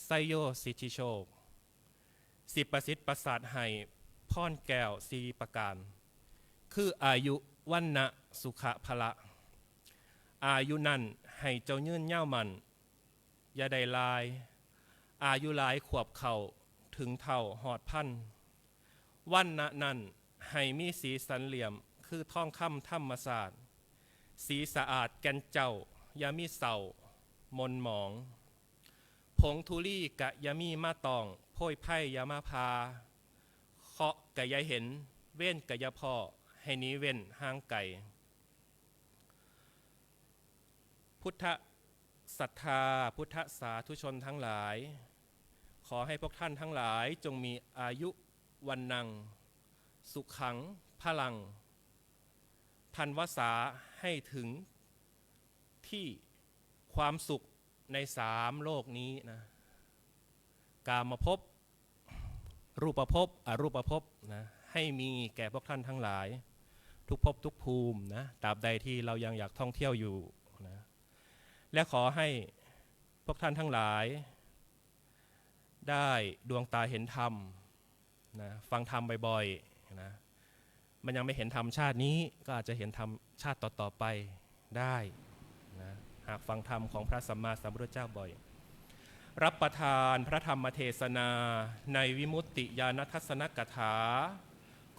ไซโยสิทธิโชคสิประสิทธิ์ประสาทให้พรแก้วสีประการคืออายุวันนะสุขะพละอายุนั่นให้เจ้ายืนเย่ามันอย่าได้ลายอายุหลายขวบเข่าถึงเท่าหอดพันวันนะนั่นให้มีสีสันเหลี่ยมคือทองคำธรรมศาสตร์สีสะอาดแก่นเจ้าอย่ามีเศร้ามนหมองผงทุลี่กะยามีมาตองโพยไพ่ยามาพาเคาะกะยาเห็นเว้นกะยาพ่อให้นี้เว้นห่างไก่พุทธศรัทธาพุทธสาธุชนทั้งหลายขอให้พวกท่านทั้งหลายจงมีอายุวันนังสุขขังพลังพันวสาให้ถึงที่ความสุขใน3โลกนี้นะกามภพรูปภพอรูปภพนะ ให้มีแก่พวกท่านทั้งหลายทุกภพทุกภูมินะตราบใดที่เรายังอยากท่องเที่ยวอยู่นะและขอให้พวกท่านทั้งหลายได้ดวงตาเห็นธรรมนะฟังธรรมบ่อยๆนะมันยังไม่เห็นธรรมชาตินี้ก็อาจจะเห็นธรรมชาติต่อๆไปได้นะหากฟังธรรมของพระสัมมาสัมพุทธเจ้าบ่อยรับประทานพระธรรมเทศนาในวิมุตติญาณทัศนกถา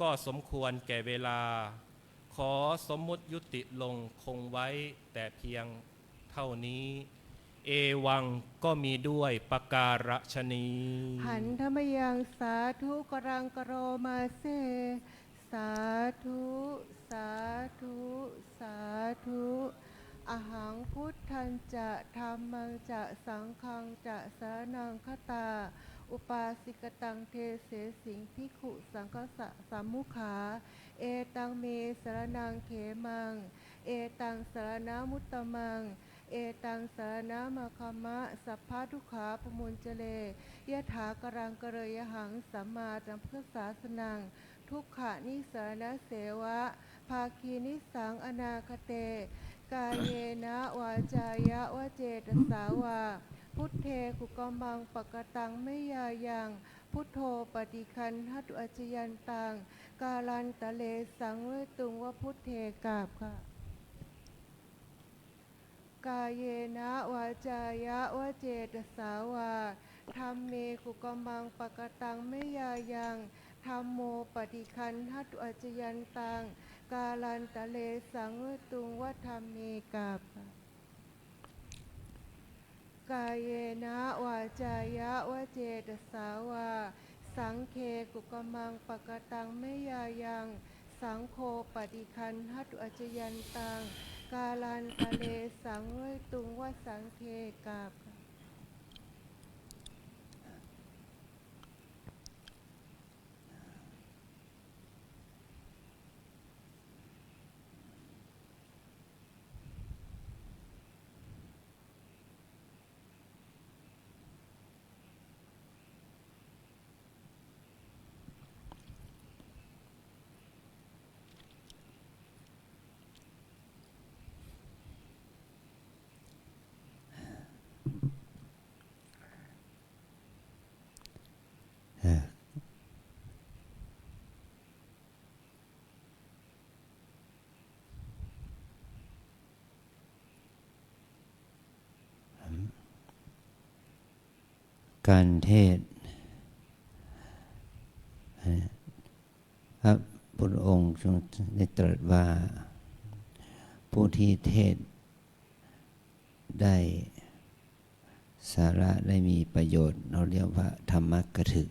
ก็สมควรแก่เวลาขอสมมุติยุติลงคงไว้แต่เพียงเท่านี้เอวังก็มีด้วยปการฉนีหันธรรมยังสาธุกรังกโรมาเซสาธุสาธุสาธุอหังพุทธังจะธัมมังจะสังฆังจะสรณังคตาอุปาสิกตังเทเสสิงภิกขุสังฆสะสัมมุขาเอตังเมสรณังเขมังเอตังสรณมุตตมังเอตังสรณมะคมะสัพพะทุกขาปมุญเจเลยะถากรังกะเรยหังสัมมาสัมพุทธศาสนังทุกขานิสรณเสวะภาคีนิสังอนาคเตกายเยนะวาจายะวเจตสาวาพุทเทกุกมังปกตังไม่ยายังพุทโธปฏิคันหัตุอจยันตังกาลันตะเลสังเวตุงวพุทเทกาบค่ะกายเยนะวาจายะวเจตสาวาธัมเมกุกมังปกตังไม่ยายังธัมโมปฏิคันหัตุอจยันตังกาลันตะเลสังเวตุงวธัมเมกาบกายเยนะวาจายะวเจตสาวาสังเคกุกมังปกตังไม่ยายังสังโฆปฏิคันหัตุอจยันตังกาลันตะเลสังเวตุงวสังเคกาบการเทศน์พระพุทธองค์ทรงได้ตรัสว่าผู้ที่เทศน์ได้สาระได้มีประโยชน์เราเรียกว่าธรรมกถึก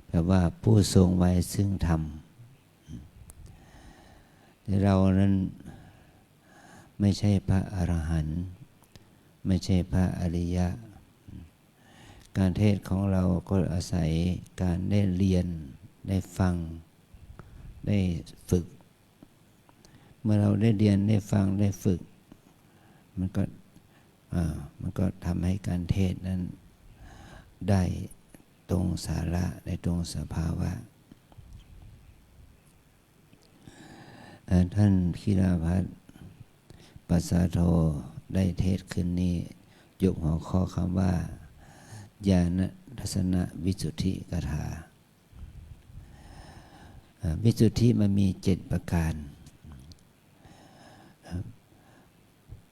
แปลว่าผู้ทรงไว้ซึ่งธรรมแต่เรานั้นไม่ใช่พระอรหันต์ไม่ใช่พระอริยะการเทศของเราก็อาศัยการได้เรียนได้ฟังได้ฝึกเมื่อเราได้เรียนได้ฟังได้ฝึกมันก็ทำให้การเทศนั้นได้ตรงสาระได้ตรงสภาวะท่านคีราภัสปัสสาโทได้เทศขึ้นนี้ยกหัวข้อคำว่าญาณทัศนวิสุทธิกถาวิสุทธิมันมี7ประการ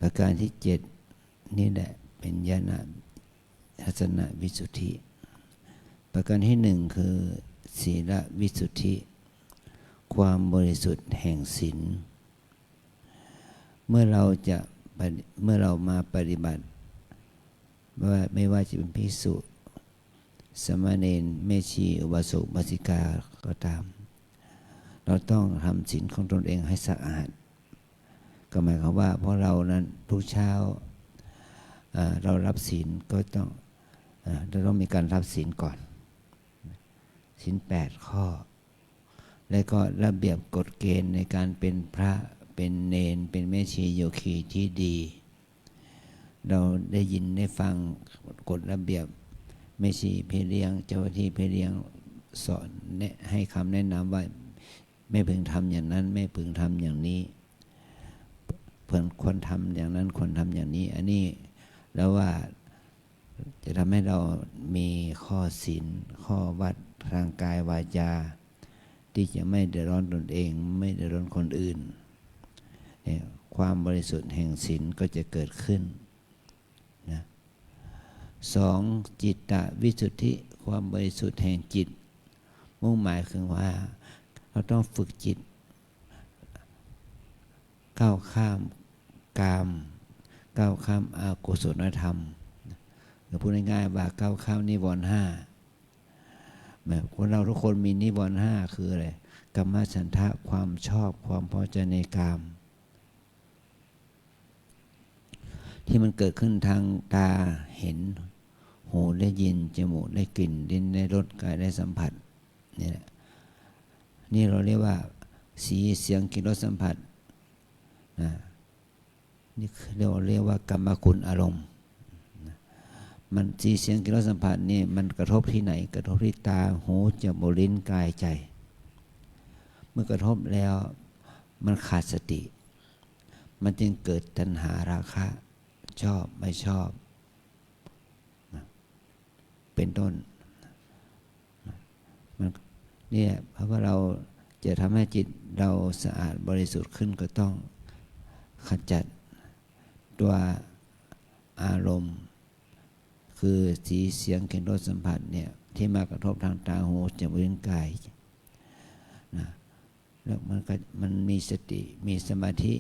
ประการที่7นี่แหละเป็นญาณทัศนวิสุทธิประการที่1คือศีลวิสุทธิความบริสุทธิ์แห่งศีลเมื่อเรามาปฏิบัติไม่ว่าจะเป็นภิกษุสามเณรแม่ชีอุบาสกอุบาสิกาก็ตามเราต้องทำศีลของตนเองให้สะอาดก็หมายความว่าเพราะเรานั้นทุกเช้าเรารับศีลก็ต้องมีการรับศีลก่อนศีล8 ข้อและก็ระเบียบกฎเกณฑ์ในการเป็นพระเป็นเณรเป็นแม่ชีโยคีที่ดีเราได้ยินได้ฟังกฎระเบียบแม่ชีพี่เลี้ยงเจ้าที่พี่เลี้ยง สอนให้คำแนะนำว่าไม่พึงทำอย่างนั้นไม่พึงทำอย่างนี้เพื่อนควรทำอย่างนั้นควรทำอย่างนี้อันนี้แล้วว่าจะทำให้เรามีข้อศีลข้อวัดทางกายวาจาที่จะไม่เดือดร้อนตนเองไม่เดือดร้อนคนอื่นความบริสุทธิ์แห่งศีลก็จะเกิดขึ้นนะสองจิตตวิสุทธิความบริสุทธิ์แห่งจิตมุ่งหมายคือว่าเราต้องฝึกจิตก้าวข้ามกามก้าวข้ามอกุศลธรรมหรือพูดง่ายๆว่าก้าวข้ามนิวรณ์ห้าแบบคนเราทุกคนมีนิวรณ์ห้าคืออะไรกามฉันทะความชอบความพอใจในกามที่มันเกิดขึ้นทางตาเห็นหูได้ยินจมูกได้กลิ่นลิ้นได้รสกายได้สัมผัสนี่แหละนี่เราเรียกว่าสีเสียงกลิ่นรสสัมผัสนะนี่เราเรียกว่ากรรมคุณอารมณ์มันสีเสียงกลิ่นรสสัมผัสนี่มันกระทบที่ไหนกระทบที่ตาหูจมูกลิ้นกายใจเมื่อกระทบแล้วมันขาดสติมันจึงเกิดตัณหาราคะชอบไม่ชอบเป็นต้นมันเนี่ยเพราะว่าเราจะทำให้จิตเราสะอาดบริสุทธิ์ขึ้นก็ต้องขจัดตัวอารมณ์คือสีเสียงกลิ่นรสสัมผัสเนี่ยที่มากระทบทางตาหูจมูกลิ้นกายนะแล้วมันมีสติมีสมาธิ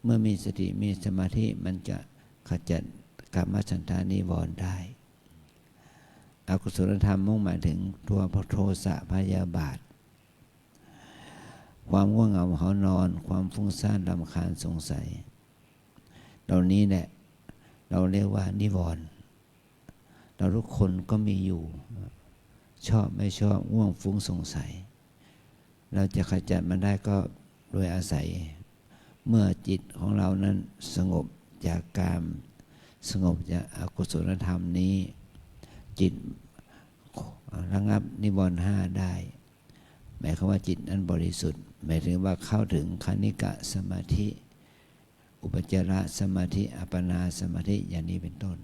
เมื่อมีสติมีสมาธิมันจะขจัดกามฉันทานิวรณ์ได้อกุศลธรรมมุ่งหมายถึงตัวโทสะพยาบาทความง่วงเหงาหานอนความฟุ้งซ่านรำคาญสงสัยเหล่านี้แหละเราเรียกว่านิวรณ์เราทุกคนก็มีอยู่ชอบไม่ชอบง่วงฟุ้งสงสัยเราจะขจัดมันได้ก็โดยอาศัยเมื่อจิตของเรานั้นสงบจากกามสงบจากอกุศลธรรมนี้จิตระงับนิวรณ์ห้าได้หมายความว่าจิตนั้นบริสุทธิ์หมายถึงว่าเข้าถึงคณิกะสมาธิอุปจารสมาธิอัปปนาสมาธิอย่างนี้เป็นต้น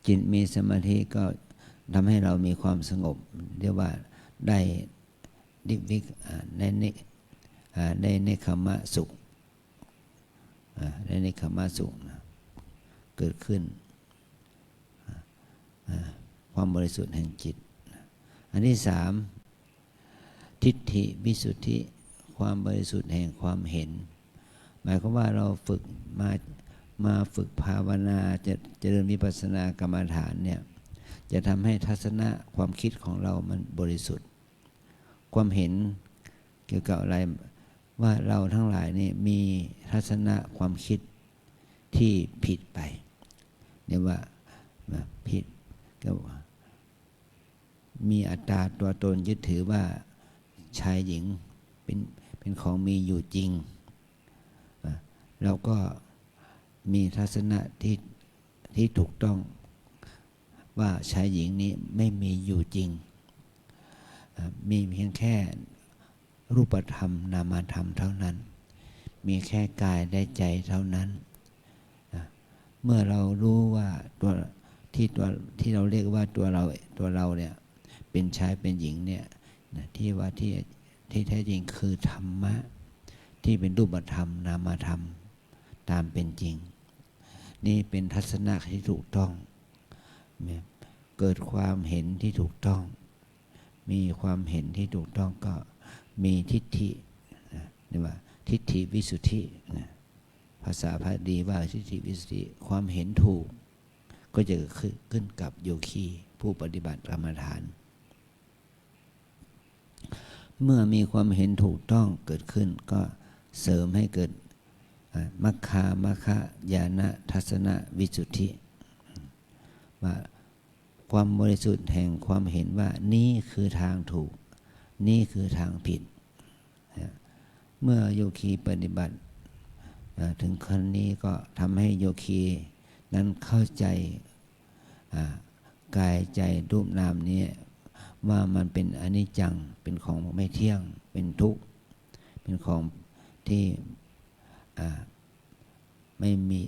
จิตมีสมาธิก็ทำให้เรามีความสงบเรียกว่าได้ดิวิกได้เนคขมะสุขได้เนคขมะสุขเกิดขึ้นความบริสุทธิ์แห่งจิตอันที่สามทิฏฐิวิสุทธิความบริสุทธิ์แห่งความเห็นหมายความว่าเราฝึกมาฝึกภาวนาจะเจริญวิปัสสนากรรมฐานเนี่ยจะทำให้ทัศนะความคิดของเรามันบริสุทธิ์ความเห็นเกี่ยวกับอะไรว่าเราทั้งหลายนี่มีทัศนะความคิดที่ผิดไปเนี่ยว่าผิดก็มีอัตตาตัวตนยึดถือว่าชายหญิงเป็นของมีอยู่จริงเราก็มีทัศนะที่ถูกต้องว่าชายหญิงนี้ไม่มีอยู่จริงมีเพียงแค่รูปธรรมนามธรรมเท่านั้นมีแค่กายและใจเท่านั้นเมื่อเรารู้ว่าตัวที่เราเรียกว่าตัวเราเนี่ยเป็นชายเป็นหญิงเนี่ยที่ว่าที่แท้จริงคือธรรมะที่เป็นรูปธรรมนามธรรมตามเป็นจริงนี่เป็นทัศนะที่ถูกต้องเกิดความเห็นที่ถูกต้องมีความเห็นที่ถูกต้องก็มีทิฏฐิเรียกว่าทิฏฐิวิสุทธิภาษาพาลีว่าทิฏฐิวิสุทธิความเห็นถูกก็จะขึ้นกับโยคีผู้ปฏิบัติกรรมฐานเมื่อมีความเห็นถูกต้องเกิดขึ้นก็เสริมให้เกิดมัคคญาณทัศนวิสุทธิว่าความบริสุทธิ์แห่งความเห็นว่านี่คือทางถูกนี่คือทางผิดเมื่อโยคีปฏิบัติถึงขั้นนี้ก็ทำให้โยคีนั้นเข้าใจ กายใจรูปนามนี้ว่ามันเป็นอนิจจังเป็นของไม่เที่ยงเป็นทุกข์เป็นของที่ไม่มี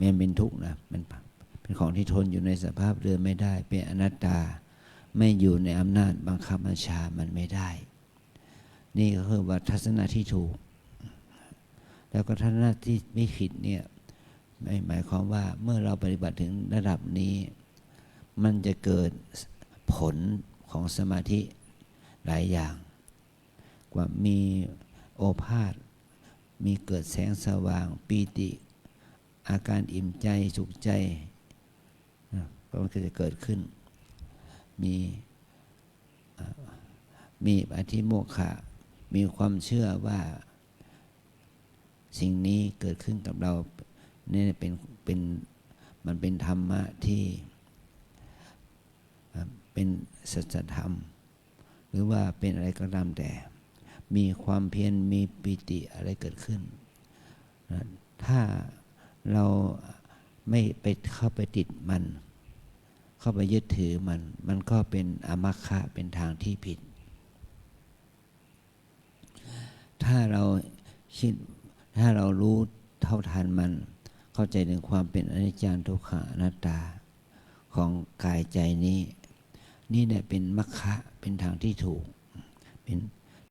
มันเป็นทุกข์นะเป็นของที่ทนอยู่ในสภาพเดิมไม่ได้เป็นอนัตตาไม่อยู่ในอำนาจบังคับบัญชามันไม่ได้นี่ก็คือว่าทัศนะที่ถูกแล้วก็ทัศนะที่ไม่ผิดเนี่ยหมายความว่าเมื่อเราปฏิบัติถึงระดับนี้มันจะเกิดผลของสมาธิหลายอย่างกว่ามีโอภาสมีเกิดแสงสว่างปีติอาการอิ่มใจสุขใจก็มันก็จะเกิดขึ้นมีอธิโมกขะมีความเชื่อว่าสิ่งนี้เกิดขึ้นกับเราเนี่ยมันเป็นธรรมะที่เป็นสัจธรรมหรือว่าเป็นอะไรก็ตามแต่มีความเพียรมีปิติอะไรเกิดขึ้นถ้าเราไม่ไปเข้าไปติดมันเข้าไปยึดถือมันก็เป็นอมัคคะเป็นทางที่ผิดถ้าเรารู้เท่าทันมันเข้าใจถึงความเป็นอนิจจังทุกขังอนัตตาของกายใจนี้นี่เนี่ยเป็นมัคคะเป็นทางที่ถูกเป็น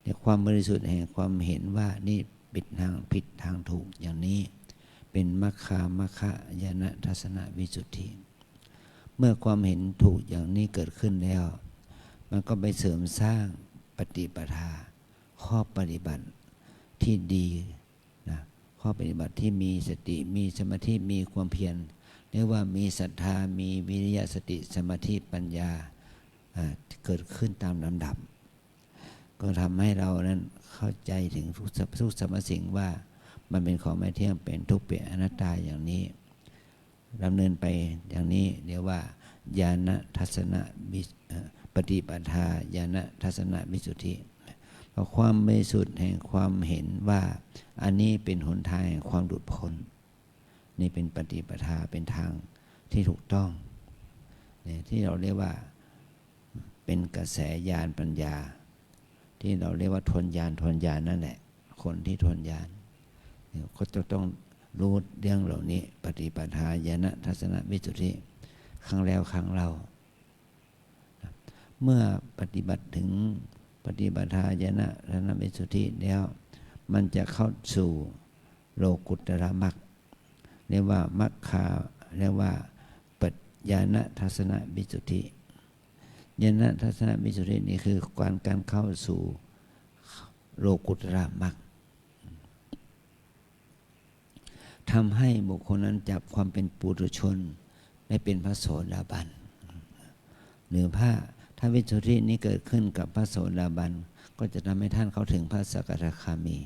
ในความบริสุทธิ์แห่งความเห็นว่านี่เป็นทางผิดทางถูกอย่างนี้เป็นมัคคะญาณทัศนวิสุทธิเมื่อความเห็นถูกอย่างนี้เกิดขึ้นแล้วมันก็ไปเสริมสร้างปฏิปทาข้อปฏิบัติที่ดีนะข้อปฏิบัติที่มีสติมีสมาธิมีความเพียรเรียกว่ามีศรัทธามีวิริยะสติสมาธิปัญญาเกิดขึ้นตามลำดับก็ทำให้เรานั้นเข้าใจถึงทุกสรรพสิ่งว่ามันเป็นของไม่เที่ยงเป็นทุกข์เป็นอนัตตาอย่างนี้ดำเนินไปอย่างนี้เรียกว่าญาณทัศนปฏิปทาญาณทัศนวิสุทธิเพราะความบริสุทธิ์แห่งความเห็นว่าอันนี้เป็นหนทางแห่งความหลุดพ้นนี่เป็นปฏิปทาเป็นทางที่ถูกต้องเนี่ยที่เราเรียกว่าเป็นกระแสญาณปัญญาที่เราเรียกว่าทนญาณนั่นแหละคนที่ทนญาณเขาจะต้องรู้เรื่องเหล่านี้ปฏิปทาญาณทัศนวิสุทธิครั้งแล้วครั้งเล่าเมื่อปฏิบัติถึงปฏิปทาญาณทัศนวิสุทธิแล้วมันจะเข้าสู่โลกุตตรมรรคเรียกว่ามัคคาเรียกว่าปัจญาณทัศนวิสุทธิญาณทัศนวิสุทธินี่คือการเข้าสู่โลกุตตรมรรคทำให้บุคคลนั้นจับความเป็นปุถุชนได้เป็นพระโสดาบันหรือถ้าวิสุทธินี้เกิดขึ้นกับพระโสดาบันก็จะทำให้ท่านเข้าถึงพระสกทาคามี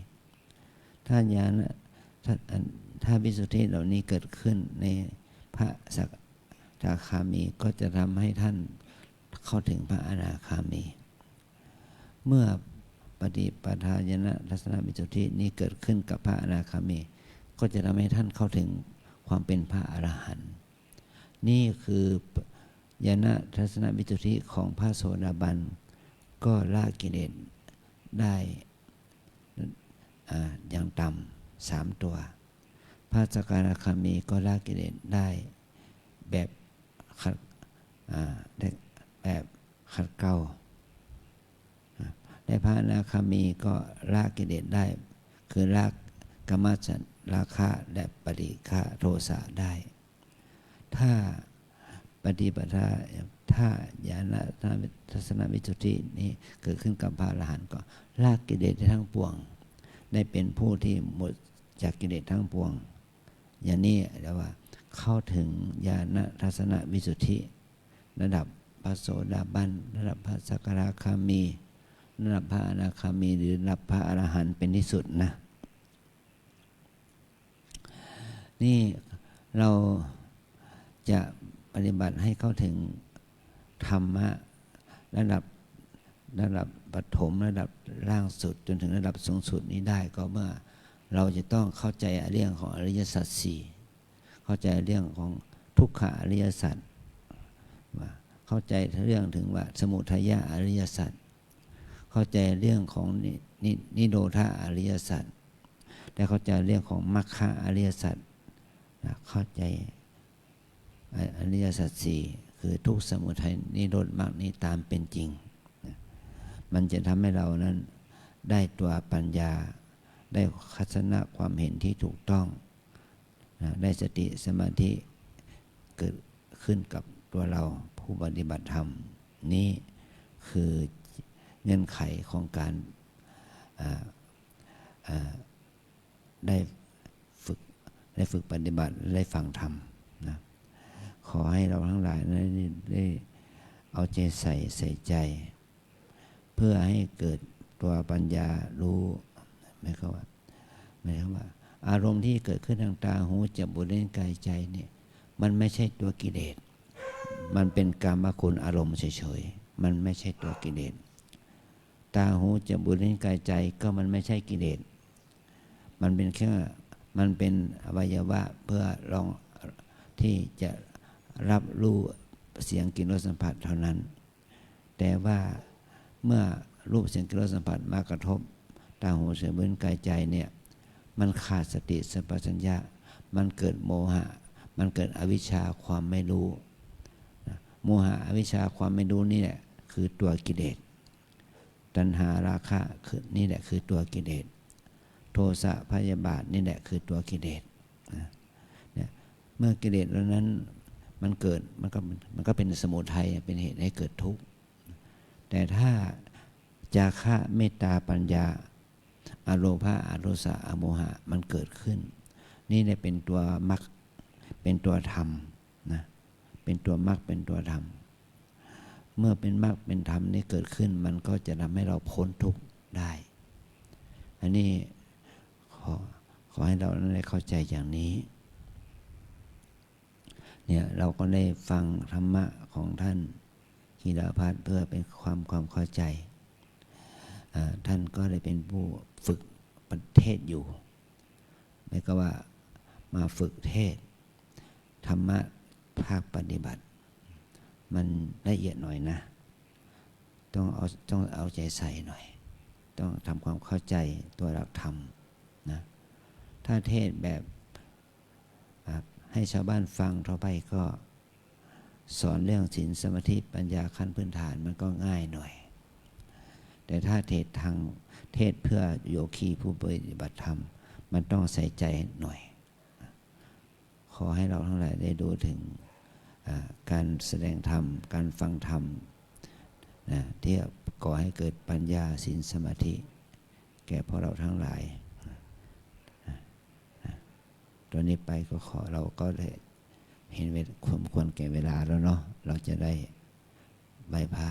ถ้าวิสุทธิเหล่านี้เกิดขึ้นในพระสกทาคามีก็จะทำให้ท่านเข้าถึงพระอนาคามีเมื่อปฏิปทาญาณทัศนวิสุทธินี้เกิดขึ้นกับพระอนาคามีก็จะทำให้ท่านเข้าถึงความเป็นพระอรหันต์นี่คือญาณทัศนวิสุทธิของพระโสดาบันก็ละกิเลสได้อย่างต่ำ3ตัวพระสกทาคามีก็ละกิเลสได้แบบขัดเกลาและพระอนาคามีก็ละกิเลสได้คือละกามฉันท์ราคะและปฏิฆะโทสะได้ถ้าปฏิปทาถ้าญาณทัศนวิสุทธินี้เกิดขึ้นกับพระอรหันต์ก็ละกิเลสทั้งปวงได้เป็นผู้ที่หมดจากกิเลสทั้งปวงอย่างนี้เรียกว่าเข้าถึงญาณทัศนวิสุทธิระดับพระโสดาบันระดับพระสกทาคามีระดับพระอนาคามีหรือระดับพระอรหันต์เป็นที่สุดนะนี่เราจะปฏิบัติให้เข้าถึงธรรมะระดับปฐมระดับล่างสุดจนถึงระดับสูงสุดนี้ได้ก็เมื่อเราจะต้องเข้าใจเรื่องของอริยสัจ4เข้าใจเรื่องของทุกขอริยสัจว่า เข้าใจเรื่องถึงว่าสมุทัยอริยสัจเข้าใจเรื่องของนิโรธาอริยสัจและเข้าใจเรื่องของมรรคอริยสัจเข้าใจอริยสัจสี่คือทุกข์สมุทัยนิโรธมรรคนี้ตามเป็นจริงมันจะทำให้เรานั้นได้ตัวปัญญาได้ทัศนะความเห็นที่ถูกต้องได้สติสมาธิเกิดขึ้นกับตัวเราผู้ปฏิบัติธรรมนี้คือเงื่อนไขของการได้ฝึกปฏิบัติได้ฟังธรรมนะขอให้เราทั้งหลายได้เอาใจใส่ใจเพื่อให้เกิดตัวปัญญารู้หมายความว่าอารมณ์ที่เกิดขึ้นทางตาหูจมูกลิ้นกายใจเนี่ยมันไม่ใช่ตัวกิเลสมันเป็นกามคุณอารมณ์เฉยๆมันไม่ใช่ตัวกิเลสตาหูจมูกลิ้นกายใจก็มันไม่ใช่กิเลสมันเป็นแค่มันเป็นอวัยวะเพื่อรองที่จะรับรู้เสียงกลิ่นรสสัมผัสเท่านั้นแต่ว่าเมื่อรูปเสียงกลิ่นรสสัมผัสมากระทบตาหูจมูกลิ้นกายใจเนี่ยมันขาดสติสัมปชัญญะมันเกิดโมหะมันเกิดอวิชชาความไม่รู้โมหะอวิชชาความไม่รู้นี่แหละคือตัวกิเลสตัณหาราคะคือนี่แหละคือตัวกิเลสโทสะพยาบาทนี่แหละคือตัวกิเลสเนี่ยเมื่อกิเลสเหล่านั้นมันเกิดมันก็เป็นสมุทัยเป็นเหตุให้เกิดทุกข์แต่ถ้าจาคะเมตตาปัญญาอโลภะอโทสะอโมหะมันเกิดขึ้นนี่เนี่ยเป็นตัวมรรคเป็นตัวธรรมนะเป็นตัวมรรคเป็นตัวธรรมเมื่อเป็นมรรคเป็นธรรมนี่เกิดขึ้นมันก็จะทำให้เราพ้นทุกข์ได้อันนี้ขอให้เราได้เข้าใจอย่างนี้เนี่ยเราก็ได้ฟังธรรมะของท่านกีฬาภัทรเพื่อเป็นความเข้าใจท่านก็ได้เป็นผู้ฝึกประเทศอยู่ไม่ก็ว่ามาฝึกเทศธรรมะภาคปฏิบัติมันละเอียดหน่อยนะต้องเอาใจใส่หน่อยต้องทำความเข้าใจตัวหลักธรรมนะถ้าเทศแบบให้ชาวบ้านฟังทั่วไปก็สอนเรื่องศีลสมาธิปัญญาขั้นพื้นฐานมันก็ง่ายหน่อยแต่ถ้าเทศเพื่อโยคีผู้ปฏิบัติธรรมมันต้องใส่ใจหน่อยขอให้เราทั้งหลายได้ดูถึงการแสดงธรรมการฟังธรรมที่ก่อให้เกิดปัญญาศีลสมาธิแก่พวกเราทั้งหลายตอนนี้ไปก็เราก็ได้เห็นความควรแก่เวลาแล้วเนาะเราจะได้ไหว้พระ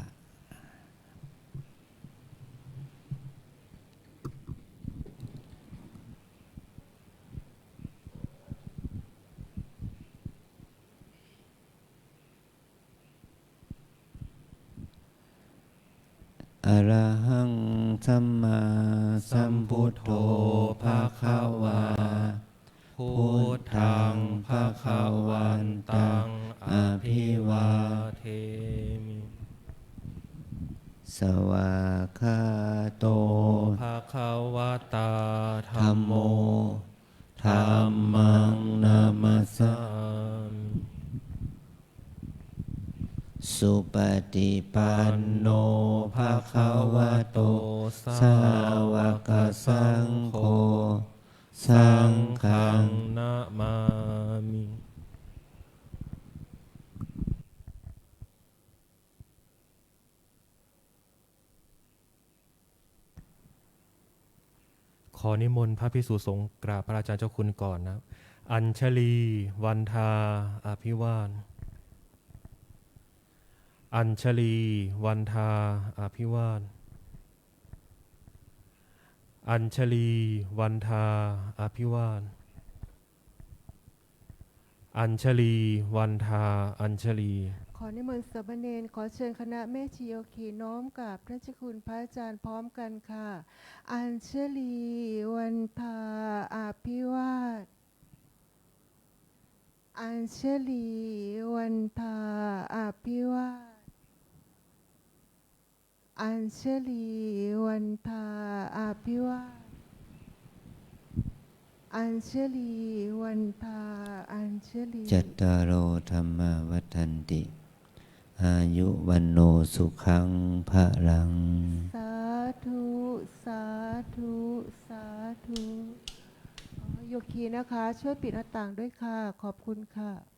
อรหังสัมมาสัมพุทโธภะคะวาพุทธังภะคะวันตังอภิวาเทมิสวากขาโตภะคะวะตาธัมโมธัมมังนามัสสามิสุปฏิปันโนภะคะวะโตสาวกสังโฆสังฆังนะมามิ ขอนิมนต์พระภิกษุสงฆ์กราบพระอาจารย์เจ้าคุณก่อนนะครับอัญชลีวันทาอภิวาทอัญชลีวันทาอภิวาทอัญชลีวันทาอภิวาทอัญชลีวันทาอัญชลีขอนิมนต์สามเณรขอเชิญคณะแม่ชีโยคีน้อมกราบพระเจ้าคุณพระอาจารย์พร้อมกันค่ะ อัญชลีวันทาอภิวาทอัญชลีวันทาอภิวาท อัญชลีวันทาอภิวาทอัญชลีวันทาอัญชลี จัตตารโอธรรมาวัฏันติอายุวันโนสุขังพระลัง สาธุสาธุสาธุโยคีนะคะ ช่วยปิดหน้าต่างด้วยค่ะ ขอบคุณค่ะ